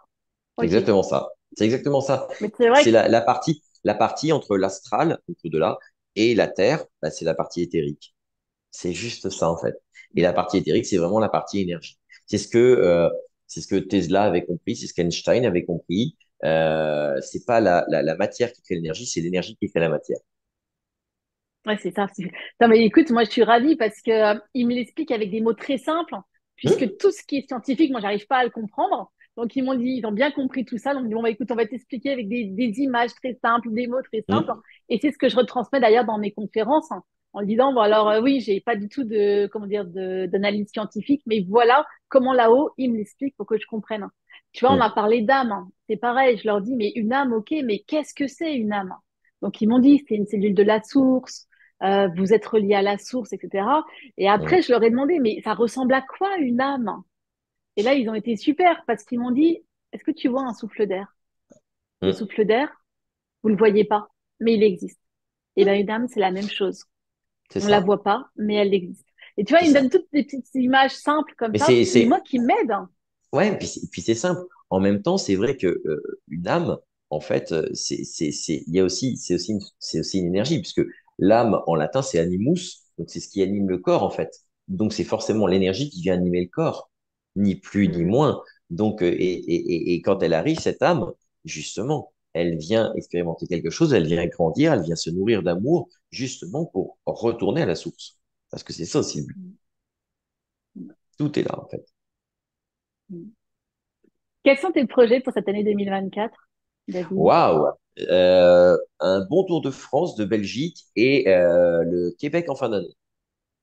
C'est Ok. exactement ça. C'est exactement ça. Mais c'est vrai C'est que la partie entre l'astral, donc au-delà, et la Terre, bah, c'est la partie éthérique. C'est juste ça, en fait. Et la partie éthérique, c'est vraiment la partie énergie. C'est ce que Tesla avait compris, c'est ce qu'Einstein avait compris. C'est pas la matière qui crée l'énergie, c'est l'énergie qui crée la matière. ouais, c'est ça. Non, mais écoute, moi, je suis ravie parce que il me l'explique avec des mots très simples, Hum, puisque tout ce qui est scientifique, moi, j'arrive pas à le comprendre. Donc, ils m'ont dit, ils ont bien compris tout ça. Donc, ils m'ont dit, bon, bah, écoute, on va t'expliquer avec des images très simples, des mots très simples. hum, Et c'est ce que je retransmets d'ailleurs dans mes conférences, en disant, bon, alors, oui, j'ai pas du tout de, comment dire, d'analyse scientifique, mais voilà comment là-haut, ils me l'expliquent pour que je comprenne. Tu vois, on a hum, parlé d'âme. C'est pareil. Je leur dis, mais une âme, ok, mais qu'est-ce que c'est une âme? Donc, ils m'ont dit, c'est une cellule de la source, vous êtes relié à la source, etc. Et après, hum, je leur ai demandé, mais ça ressemble à quoi une âme? Et là, ils ont été super parce qu'ils m'ont dit, est-ce que tu vois un souffle d'air? Le hum. souffle d'air, vous le voyez pas, mais il existe. Et bien, Hum. une âme, c'est la même chose. C'est On la ça. voit pas, mais elle existe. Et tu vois, C'est ils me ça. donnent toutes des petites images simples comme Mais ça, mais moi c'est, qui m'aident. Hein. ouais, puis c'est simple. En même temps, c'est vrai que une âme, en fait, il y a aussi, c'est aussi une énergie, puisque l'âme en latin, c'est animus, donc c'est ce qui anime le corps, en fait. Donc c'est forcément l'énergie qui vient animer le corps, ni plus ni Mhm. moins. Donc, et quand elle arrive, cette âme, justement, elle vient expérimenter quelque chose, elle vient grandir, elle vient se nourrir d'amour, justement pour retourner à la source. Parce que c'est ça aussi le but. Mhm. Tout est là, en fait. Mhm. Quels sont tes projets pour cette année 2024, David? Waouh! Un bon Tour de France, de Belgique et le Québec en fin d'année.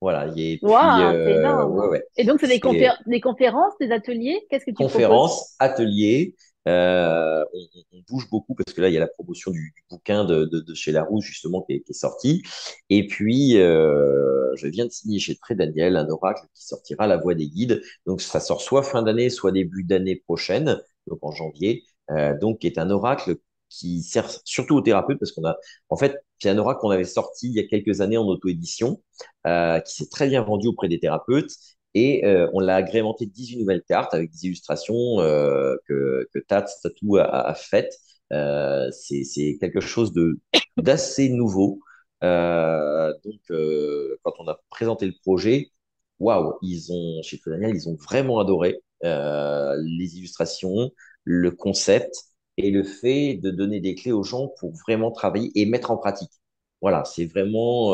Voilà. Et puis, Waouh, c'est ouais, énorme. ouais. Et donc, c'est C'est des conférences, des ateliers? Qu'est-ce que tu proposes? conférences, ateliers. On bouge beaucoup parce que là, il y a la promotion du bouquin de chez Larousse, justement, qui est sorti. Et puis, je viens de signer chez Très Daniel un oracle qui sortira La Voix des guides. Donc, ça sort soit fin d'année, soit début d'année prochaine, donc en janvier. Donc, qui est un oracle qui sert surtout aux thérapeutes parce en fait, c'est un oracle qu'on avait sorti il y a quelques années en auto-édition, qui s'est très bien vendu auprès des thérapeutes. Et on l'a agrémenté de 18 nouvelles cartes avec des illustrations que Tats Tattoo a faites. C'est quelque chose d'assez nouveau. Quand on a présenté le projet, waouh, chez Feu Daniel, ils ont vraiment adoré les illustrations, le concept et le fait de donner des clés aux gens pour vraiment travailler et mettre en pratique. Voilà, c'est vraiment.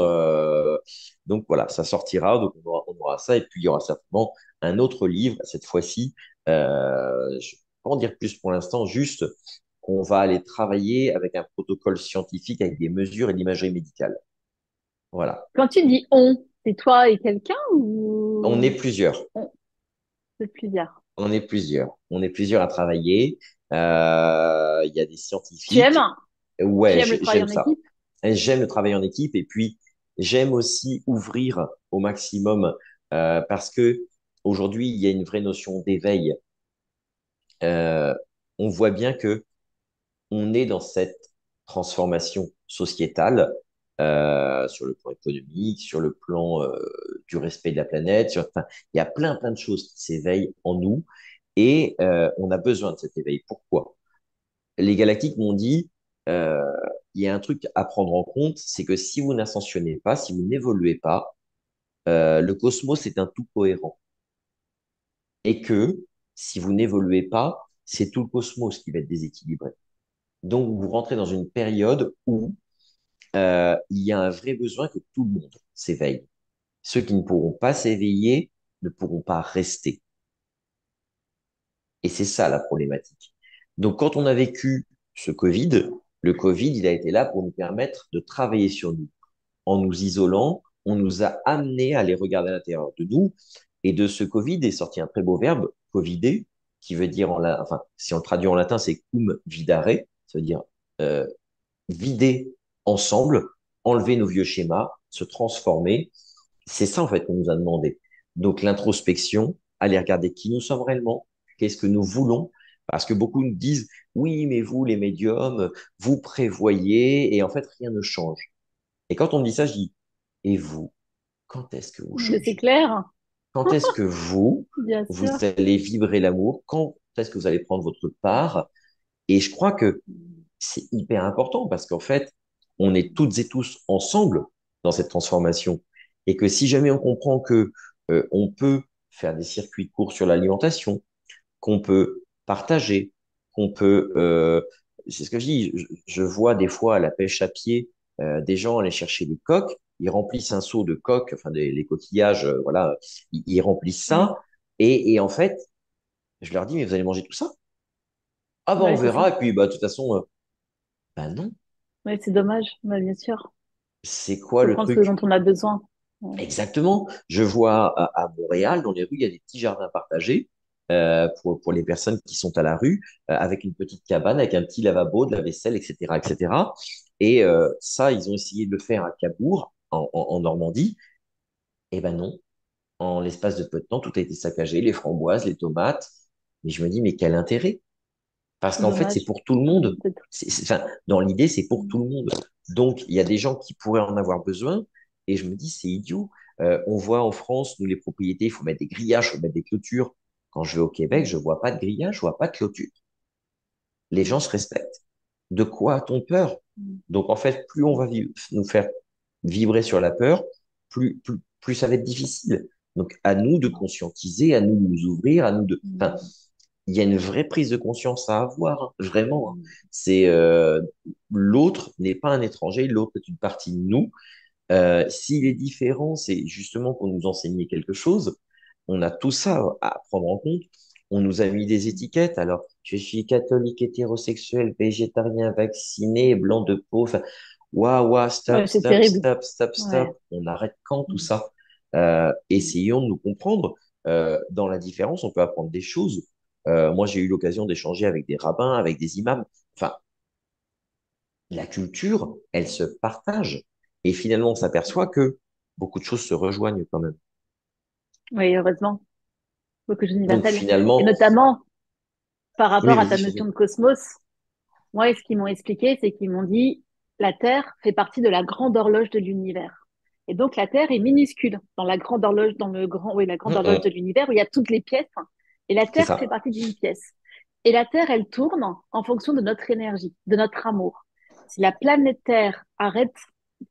Donc voilà, ça sortira, donc on aura ça, et puis il y aura certainement un autre livre, cette fois-ci. Je ne peux pas en dire plus pour l'instant, juste qu'on va aller travailler avec un protocole scientifique, avec des mesures et de l'imagerie médicale. Voilà. Quand tu dis on, c'est toi et quelqu'un On est ou plusieurs. on, c'est plusieurs? On est plusieurs. On est plusieurs à travailler. Il y a des Tu aimes? scientifiques. Tu Ouais, aimes le travail j'aime en ça. équipe? Et j'aime le travail en équipe et puis j'aime aussi ouvrir au maximum parce que aujourd'hui, il y a une vraie notion d'éveil. Euh, on voit bien que on est dans cette transformation sociétale sur le plan économique, sur le plan du respect de la planète. Enfin, il y a plein de choses qui s'éveillent en nous et on a besoin de cet éveil. Pourquoi? Les galactiques m'ont dit, euh, il y a un truc à prendre en compte, c'est que si vous n'ascensionnez pas, si vous n'évoluez pas, le cosmos est un tout cohérent. Et que si vous n'évoluez pas, c'est tout le cosmos qui va être déséquilibré. Donc, vous rentrez dans une période où il y a un vrai besoin que tout le monde s'éveille. Ceux qui ne pourront pas s'éveiller ne pourront pas rester. Et c'est ça la problématique. Donc, quand on a vécu ce Covid, le Covid, il a été là pour nous permettre de travailler sur nous. En nous isolant, on nous a amené à aller regarder à l'intérieur de nous. Et de ce Covid est sorti un très beau verbe, covider, qui veut dire, enfin, si on le traduit en latin, c'est cum vidare, ça veut dire euh, vider ensemble, enlever nos vieux schémas, se transformer. C'est ça, en fait, qu'on nous a demandé. Donc, l'introspection, aller regarder qui nous sommes réellement, qu'est-ce que nous voulons, Parce que beaucoup nous disent, oui, mais vous, les médiums, vous prévoyez et en fait, rien ne change. Et quand on me dit ça, je dis, et vous, quand est-ce que vous Mais c'est changez? clair, Quand est-ce que vous, bien vous sûr. allez vibrer l'amour? Quand est-ce que vous allez prendre votre part? Et je crois que c'est hyper important parce qu'en fait, on est toutes et tous ensemble dans cette transformation. Et que si jamais on comprend que on peut faire des circuits courts sur l'alimentation, qu'on peut partager, qu'on peut, c'est ce que je dis, je vois des fois à la pêche à pied des gens aller chercher des coques, ils remplissent un seau de coques, enfin les coquillages, voilà, ils remplissent Mm. ça, et en fait, je leur dis, mais vous allez manger tout ça? Ah bah on Ouais, c'est verra, ça. et puis bah de toute façon, bah non, Ouais, c'est dommage, ouais, bien sûr. c'est quoi Faut le prendre ce truc? dont on a besoin. Ouais. Exactement. Je vois à Montréal, dans les rues, il y a des petits jardins partagés pour les personnes qui sont à la rue, avec une petite cabane, avec un petit lavabo, de la vaisselle, etc., etc. Et ça, ils ont essayé de le faire à Cabourg, en Normandie. Eh ben non, en l'espace de peu de temps, tout a été saccagé, les framboises, les tomates. Mais je me dis, mais quel intérêt? Parce C'est qu'en fait, c'est dommage. pour tout le Mm, monde. c'est- Enfin, dans l'idée, c'est pour mm, tout le monde. Donc, il y a des gens qui pourraient en avoir besoin. Et je me dis, c'est idiot. On voit en France, nous, les propriétés, il faut mettre des grillages, il faut mettre des clôtures. Quand je vais au Québec, je vois pas de grillage, je vois pas de clôture. Les gens se respectent. De quoi a-t-on peur? mm, Donc, en fait, plus on va nous faire vibrer sur la peur, plus ça va être difficile. Donc, à nous de conscientiser, à nous de nous ouvrir, à nous de... Enfin, mm, il y a une vraie prise de conscience à avoir, hein, vraiment, hein. mm. C'est l'autre n'est pas un étranger, l'autre est une partie de nous. S'il est différent, c'est justement pour nous enseigner quelque chose. On a tout ça à prendre en compte. On nous a mis des étiquettes. Alors, je suis catholique, hétérosexuel, végétarien, vacciné, blanc de peau. Enfin, waouh, waouh, stop, Ouais, c'est stop, terrible. stop, stop, Ouais. stop. On arrête quand tout Mm, ça? Essayons de nous comprendre. Dans la différence, on peut apprendre des choses. Moi, j'ai eu l'occasion d'échanger avec des rabbins, avec des imams. Enfin, la culture, elle se partage. Et finalement, on s'aperçoit que beaucoup de choses se rejoignent quand même. oui, heureusement. Beaucoup Donc universel. Et finalement, notamment, par oui, rapport à vas-y, ta notion chérie. de cosmos, moi, ce qu'ils m'ont expliqué, c'est qu'ils m'ont dit, la Terre fait partie de la grande horloge de l'univers. Et donc, la Terre est minuscule dans la grande horloge, dans le grand, oui, la grande horloge de Mm. l'univers où il y a toutes les pièces. Et la C'est Terre fait ça, partie d'une pièce. Et la Terre, elle tourne en fonction de notre énergie, de notre amour. Si la planète Terre arrête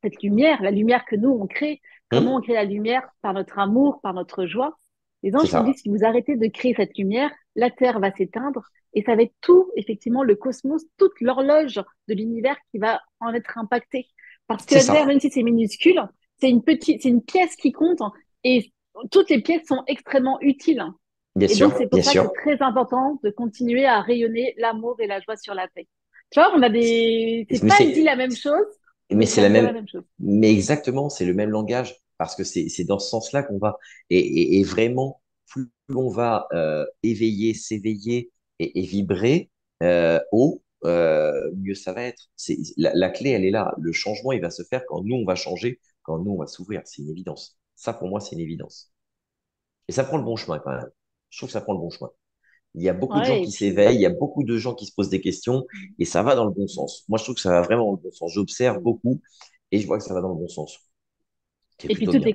cette lumière, la lumière que nous, on crée, comment on Mm. crée la lumière? Par notre amour, par notre joie. Les C'est anges m'ont dit, ça, si vous arrêtez de créer cette lumière, la Terre va s'éteindre et ça va être tout, effectivement, le cosmos, toute l'horloge de l'univers qui va en être impactée. Parce que c'est la Terre, ça. même si c'est minuscule, c'est une pièce qui compte et toutes les pièces sont extrêmement utiles. Et donc, c'est Bien pour ça que c'est sûr. très important de continuer à rayonner l'amour et la joie sur la paix. Tu vois, on a des, c'est Mais pas dit c'est, la même chose, mais mais c'est ça la veut dire la même, même chose. mais exactement, c'est le même langage parce que c'est dans ce sens-là qu'on va. Et vraiment, plus on va éveiller, s'éveiller et vibrer haut, mieux ça va être. La clé, elle est là. Le changement, il va se faire quand nous, on va changer, quand nous, on va s'ouvrir. C'est une évidence. Ça, pour moi, c'est une évidence. Et ça prend le bon chemin quand même. Je trouve que ça prend le bon chemin. Il y a beaucoup de gens Ouais, et qui puis, s'éveillent, il y a beaucoup de gens qui se posent des questions et ça va dans le bon sens. Moi, je trouve que ça va vraiment dans le bon sens. J'observe beaucoup et je vois que ça va dans le bon sens. C'est et puis plutôt bien.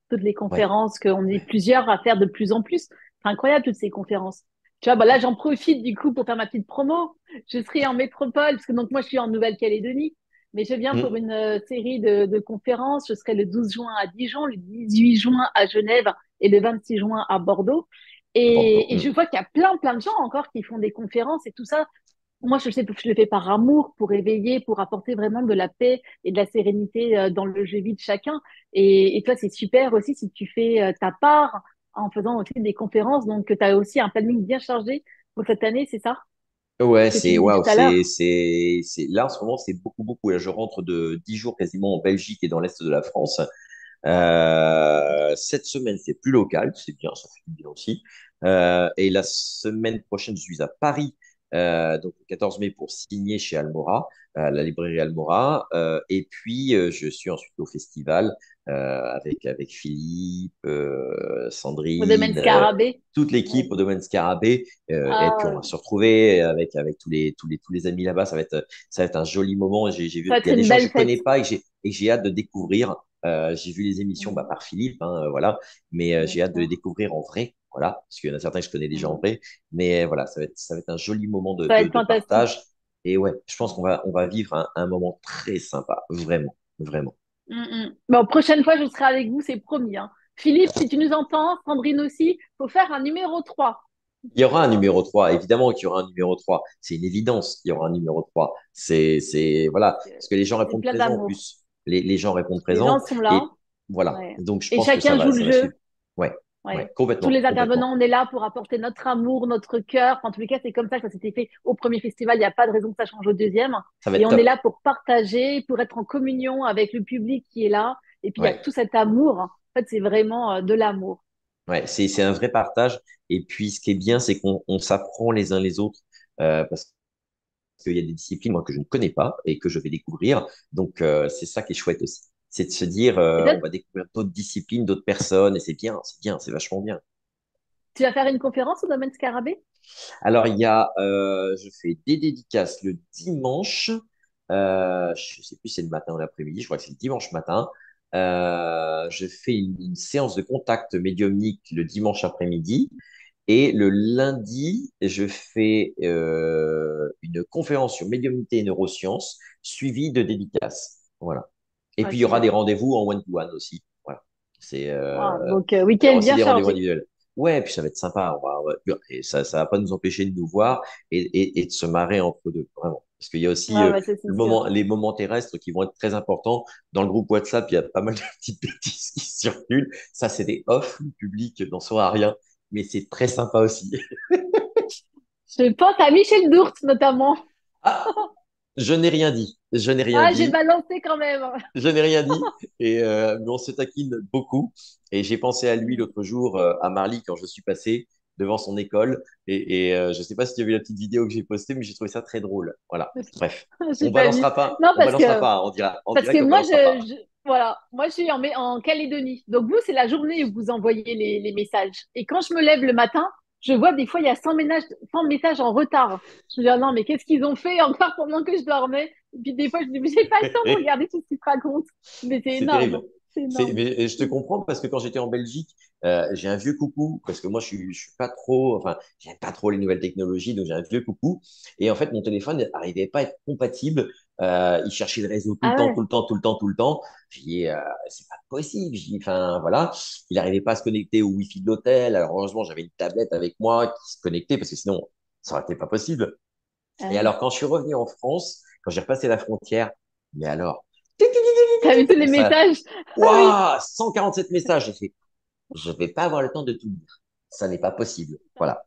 toutes les Ouais, conférences qu'on est ouais. plusieurs à faire de plus en plus. C'est incroyable, toutes ces conférences. Tu vois, bah là, j'en profite du coup pour faire ma petite promo. Je serai en métropole, parce que donc moi, je suis en Nouvelle-Calédonie, mais je viens pour Hmm. une série de conférences. Je serai le 12 juin à Dijon, le 18 juin à Genève et le 26 juin à Bordeaux. Bordeaux. Et je vois qu'il y a plein de gens encore qui font des conférences et tout ça. Moi, je le fais par amour, pour éveiller, pour apporter vraiment de la paix et de la sérénité dans le jeu vie de chacun. Et toi, c'est super aussi si tu fais ta part en faisant aussi des conférences. Donc, tu as aussi un planning bien chargé pour cette année, c'est ça? Ouais, Ce que tu c'est disais tout waouh, à l'heure. là en ce moment, c'est beaucoup, beaucoup. Là, je rentre de 10 jours quasiment en Belgique et dans l'Est de la France. Cette semaine, c'est plus local, c'est bien, ça fait du bien aussi. Et la semaine prochaine, je suis à Paris donc le 14 mai pour signer chez Almora, la librairie Almora. Et puis, je suis ensuite au festival avec Philippe, Au domaine Sandrine, Scarabée. toute Ouais. l'équipe au domaine Scarabée. Et puis, on Ah, va se retrouver avec tous les amis là-bas. Ça va être un joli moment. ça va Il être y a des une gens que je belle connais fête. pas et que j'ai hâte de découvrir. J'ai vu les émissions Mm, par Philippe, hein, voilà, mais bien j'ai hâte de les sûr. découvrir en vrai, voilà, parce qu'il y en a certains que je connais déjà en Mm. vrai, mais voilà, ça va être un joli moment de, Ça va de, être de fantastique. partage. Et ouais, je pense qu'on va vivre un moment très sympa, vraiment, vraiment. Mm, mm. Bon, prochaine fois, je serai avec vous, c'est promis, hein. Philippe, si tu nous entends, Sandrine aussi, faut faire un numéro 3. Il y aura un numéro 3, évidemment qu'il y aura un numéro 3. C'est une évidence qu'il y aura un numéro 3. Voilà, parce que les gens C'est répondent plein présent en d'amour. plus. Les gens répondent Les gens présent sont là. et voilà. Ouais. Donc, je Et pense que ça chacun va, joue le ça va suivre. jeu. Ouais, ouais, Ouais. Tous complètement, les complètement. intervenants, on est là pour apporter notre amour, notre cœur. En tous les cas, c'est comme ça que ça s'était fait au premier festival. Il n'y a pas de raison que ça change au deuxième. Ça va Et être on est top. là pour partager, pour être en communion avec le public qui est là. Et puis, il y a Ouais, tout cet amour. En fait, c'est vraiment de l'amour. ouais, c'est un vrai partage. Et puis, ce qui est bien, c'est qu'on s'apprend les uns les autres parce qu'il y a des disciplines, moi, que je ne connais pas et que je vais découvrir. Donc, c'est ça qui est chouette aussi. C'est de se dire, on Peut-être, va découvrir d'autres disciplines, d'autres personnes, et c'est bien, c'est vachement bien. tu vas faire une conférence au domaine Scarabée? Alors, je fais des dédicaces le dimanche. Je sais plus si c'est le matin ou l'après-midi. Je crois que c'est le dimanche matin. Je fais une séance de contact médiumnique le dimanche après-midi. Et le lundi, je fais une conférence sur médiumnité et neurosciences suivie de dédicaces. Voilà. Et puis, il y Ok. aura des rendez-vous en one-to-one aussi. Voilà. C'est, Ah, euh, donc, il y aura week-end aussi bien des rendez-vous chargé. individuels. Ouais, puis ça va être sympa. Et ça va pas nous empêcher de nous voir et de se marrer entre deux, vraiment. Parce qu'il y a aussi Ouais, ouais, ça, c'est sûr. les moments terrestres qui vont être très importants. Dans le groupe WhatsApp, il y a pas mal de petites bêtises qui circulent. Ça, c'est des off. Le public n'en saura rien, mais c'est très sympa aussi. Je pense à Michel Dourte, notamment. Ah, je n'ai rien dit. Je n'ai rien Ah, j'ai dit. balancé quand même. Je n'ai rien dit. Mais on se taquine beaucoup. Et j'ai pensé à lui l'autre jour, à Marly, quand je suis passé devant son école. Et je ne sais pas si tu as vu la petite vidéo que j'ai postée, mais j'ai trouvé ça très drôle. Voilà. Bref. J'ai pas vu. Non, On balancera pas, hein. On dira qu'on moi, balancera pas. voilà, moi, je suis en Calédonie. Donc, vous, c'est la journée où vous envoyez les messages. Et quand je me lève le matin, je vois des fois, il y a 100 messages en retard. Je me dis, ah non, mais qu'est-ce qu'ils ont fait encore pendant que je dormais? Et puis, des fois, je dis, mais j'ai pas le temps de regarder tout ce qu'ils te racontent. Mais c'est C'est énorme. terrible. C'est énorme. Mais je te comprends parce que quand j'étais en Belgique, j'ai un vieux coucou parce que moi je suis pas trop, enfin, j'aime pas trop les nouvelles technologies, donc j'ai un vieux coucou. Et en fait, mon téléphone n'arrivait pas à être compatible. Il cherchait le réseau tout le Ah temps, tout ouais. le temps, tout le temps, tout le temps. J'ai dit, c'est pas possible. J'ai dit, enfin, voilà. Il n'arrivait pas à se connecter au Wi-Fi de l'hôtel. Alors, heureusement, j'avais une tablette avec moi qui se connectait parce que sinon, ça aurait été pas possible. Ah Et ouais. alors, quand je suis revenu en France, quand j'ai repassé la frontière, mais alors, T'as vu tous les ça, messages? Ah oui. waouh, 147 messages. J'ai fait, je vais pas avoir le temps de tout lire. Ça n'est pas possible. Voilà.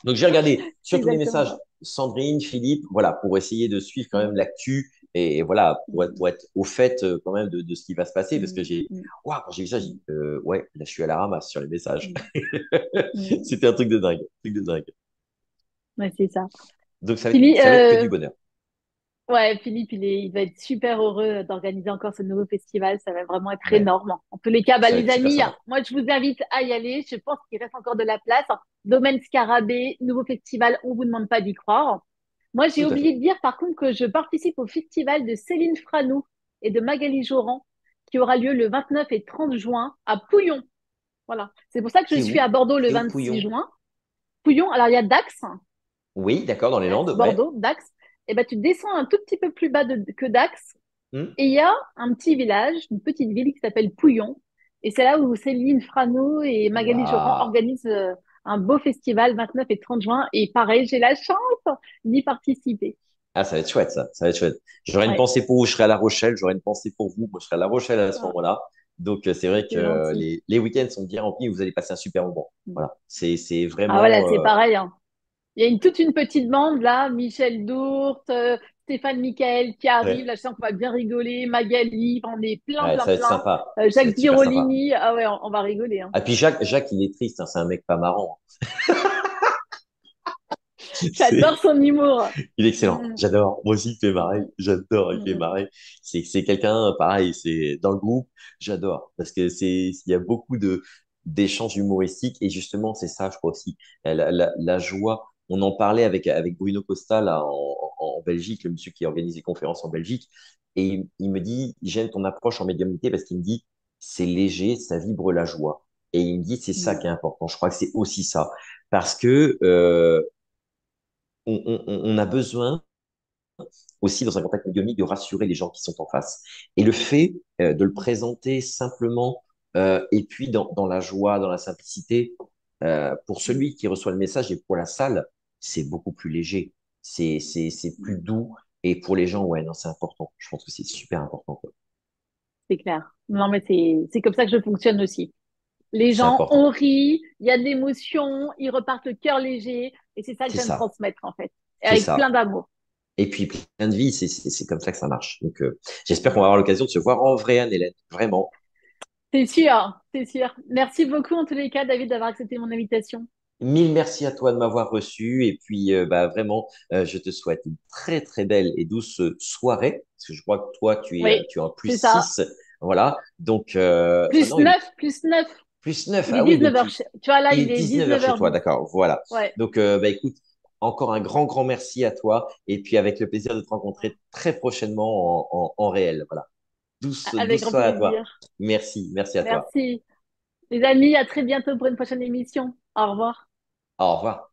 Donc, j'ai regardé C'est surtout les exactement messages ça. Sandrine, Philippe, voilà, pour essayer de suivre quand même Mm, l'actu et voilà, pour être, mm, pour être au fait quand même de ce qui va se passer parce que mm, mm, waouh, quand j'ai vu ça, j'ai dit, ouais, là, je suis à la ramasse sur les messages. mm, mm. C'était un truc de dingue, truc de dingue. Ouais, c'est ça. Donc, ça va être, Philippe, ça va être que du bonheur. ouais, Philippe, il va être super heureux d'organiser encore ce nouveau festival. Ça va vraiment être Ouais, énorme. En tous les cas, bah, ça va les être super amis, sympa. moi, je vous invite à y aller. Je pense qu'il reste encore de la place. Domaine Scarabée, nouveau festival, on vous demande pas d'y croire. Moi, j'ai Tout à oublié fait. de dire, par contre, que je participe au festival de Céline Franou et de Magali Joran, qui aura lieu le 29 et 30 juin à Pouillon. Voilà. C'est pour ça que je C'est suis à où? Bordeaux le C'est où 26 Pouillon? juin. Pouillon, alors il y a Dax, Oui, d'accord, dans les Dax, Landes, ouais. Bordeaux, Dax. Et ben, tu descends un tout petit peu plus bas que Dax. Hmm. Et il y a un petit village, une petite ville qui s'appelle Pouillon. Et c'est là où Céline Frano et Magali Joran Waouh. organisent un beau festival 29 et 30 juin. Et pareil, j'ai la chance d'y participer. Ah, ça va être chouette, ça. Ça va être chouette. J'aurais une Ouais, pensée pour vous, je serai à La Rochelle. J'aurais une pensée pour vous, moi, je serai à La Rochelle à ce ah, moment-là. Donc, c'est vrai que c'est gentil. les week-ends sont bien remplis. Vous allez passer un super moment. Voilà. C'est Ah voilà, vraiment. c'est pareil, hein. Il y a toute une petite bande là, Michel Dourte, Stéphane Michael qui arrive. Ouais, Là, je sens qu'on va bien rigoler. Magali, on est plein, ouais, plein, ça va être plein. sympa. Ça va Jacques être super sympa. Birolini. Ah ouais, on va rigoler, hein. Ah, puis Jacques, il est triste, hein, c'est un mec pas marrant. C'est, J'adore son humour. il est excellent. Mm, J'adore. Moi aussi, il fait marrer. mm, J'adore. Il fait mm, marrer. C'est quelqu'un, pareil, c'est dans le groupe. J'adore. Parce que il y a beaucoup d'échanges humoristiques. Et justement, c'est ça, je crois aussi. La joie. On en parlait avec Bruno Costa, là, en Belgique, le monsieur qui organise les conférences en Belgique. Et il me dit, j'aime ton approche en médiumnité parce qu'il me dit, c'est léger, ça vibre la joie. Et il me dit, c'est ça mm. qui est important. Je crois que c'est aussi ça. Parce que, on a besoin aussi dans un contact médiumnique de rassurer les gens qui sont en face. Et le fait de le présenter simplement et puis dans la joie, dans la simplicité, pour celui qui reçoit le message et pour la salle, c'est beaucoup plus léger, c'est plus doux. Et pour les gens, ouais, non, c'est important. Je pense que c'est super important, quoi. C'est clair. Non, mais c'est comme ça que je fonctionne aussi. Les C'est gens ont important. ri, il y a de l'émotion, ils repartent le cœur léger, et c'est ça que C'est j'aime ça. transmettre en fait, et C'est avec plein ça. d'amour. Et puis, plein de vie, c'est comme ça que ça marche. Donc, j'espère qu'on va Mm. avoir l'occasion de se voir en vrai, Anne-Hélène. Vraiment. C'est sûr, c'est sûr. Merci beaucoup en tous les cas, David, d'avoir accepté mon invitation. Mille merci à toi de m'avoir reçu. Et puis, bah, vraiment, je te souhaite une très, très belle et douce soirée. Parce que je crois que toi, Oui, tu es en plus c'est ça. 6. Voilà. Donc, Plus non, il est 9, plus 9. plus 9. Il est Ah oui, 19 donc heures. Tu vois, là, il est il est 19 heures dix-neuf chez heures toi. 12. D'accord. Voilà. Ouais, Donc, bah, écoute, encore un grand, grand merci à toi. Et puis, avec le plaisir de te rencontrer très prochainement en réel. Voilà. avec Douce grand soirée à toi. plaisir. Merci. Merci à toi. Merci. Les amis, à très bientôt pour une prochaine émission. Au revoir. Au revoir.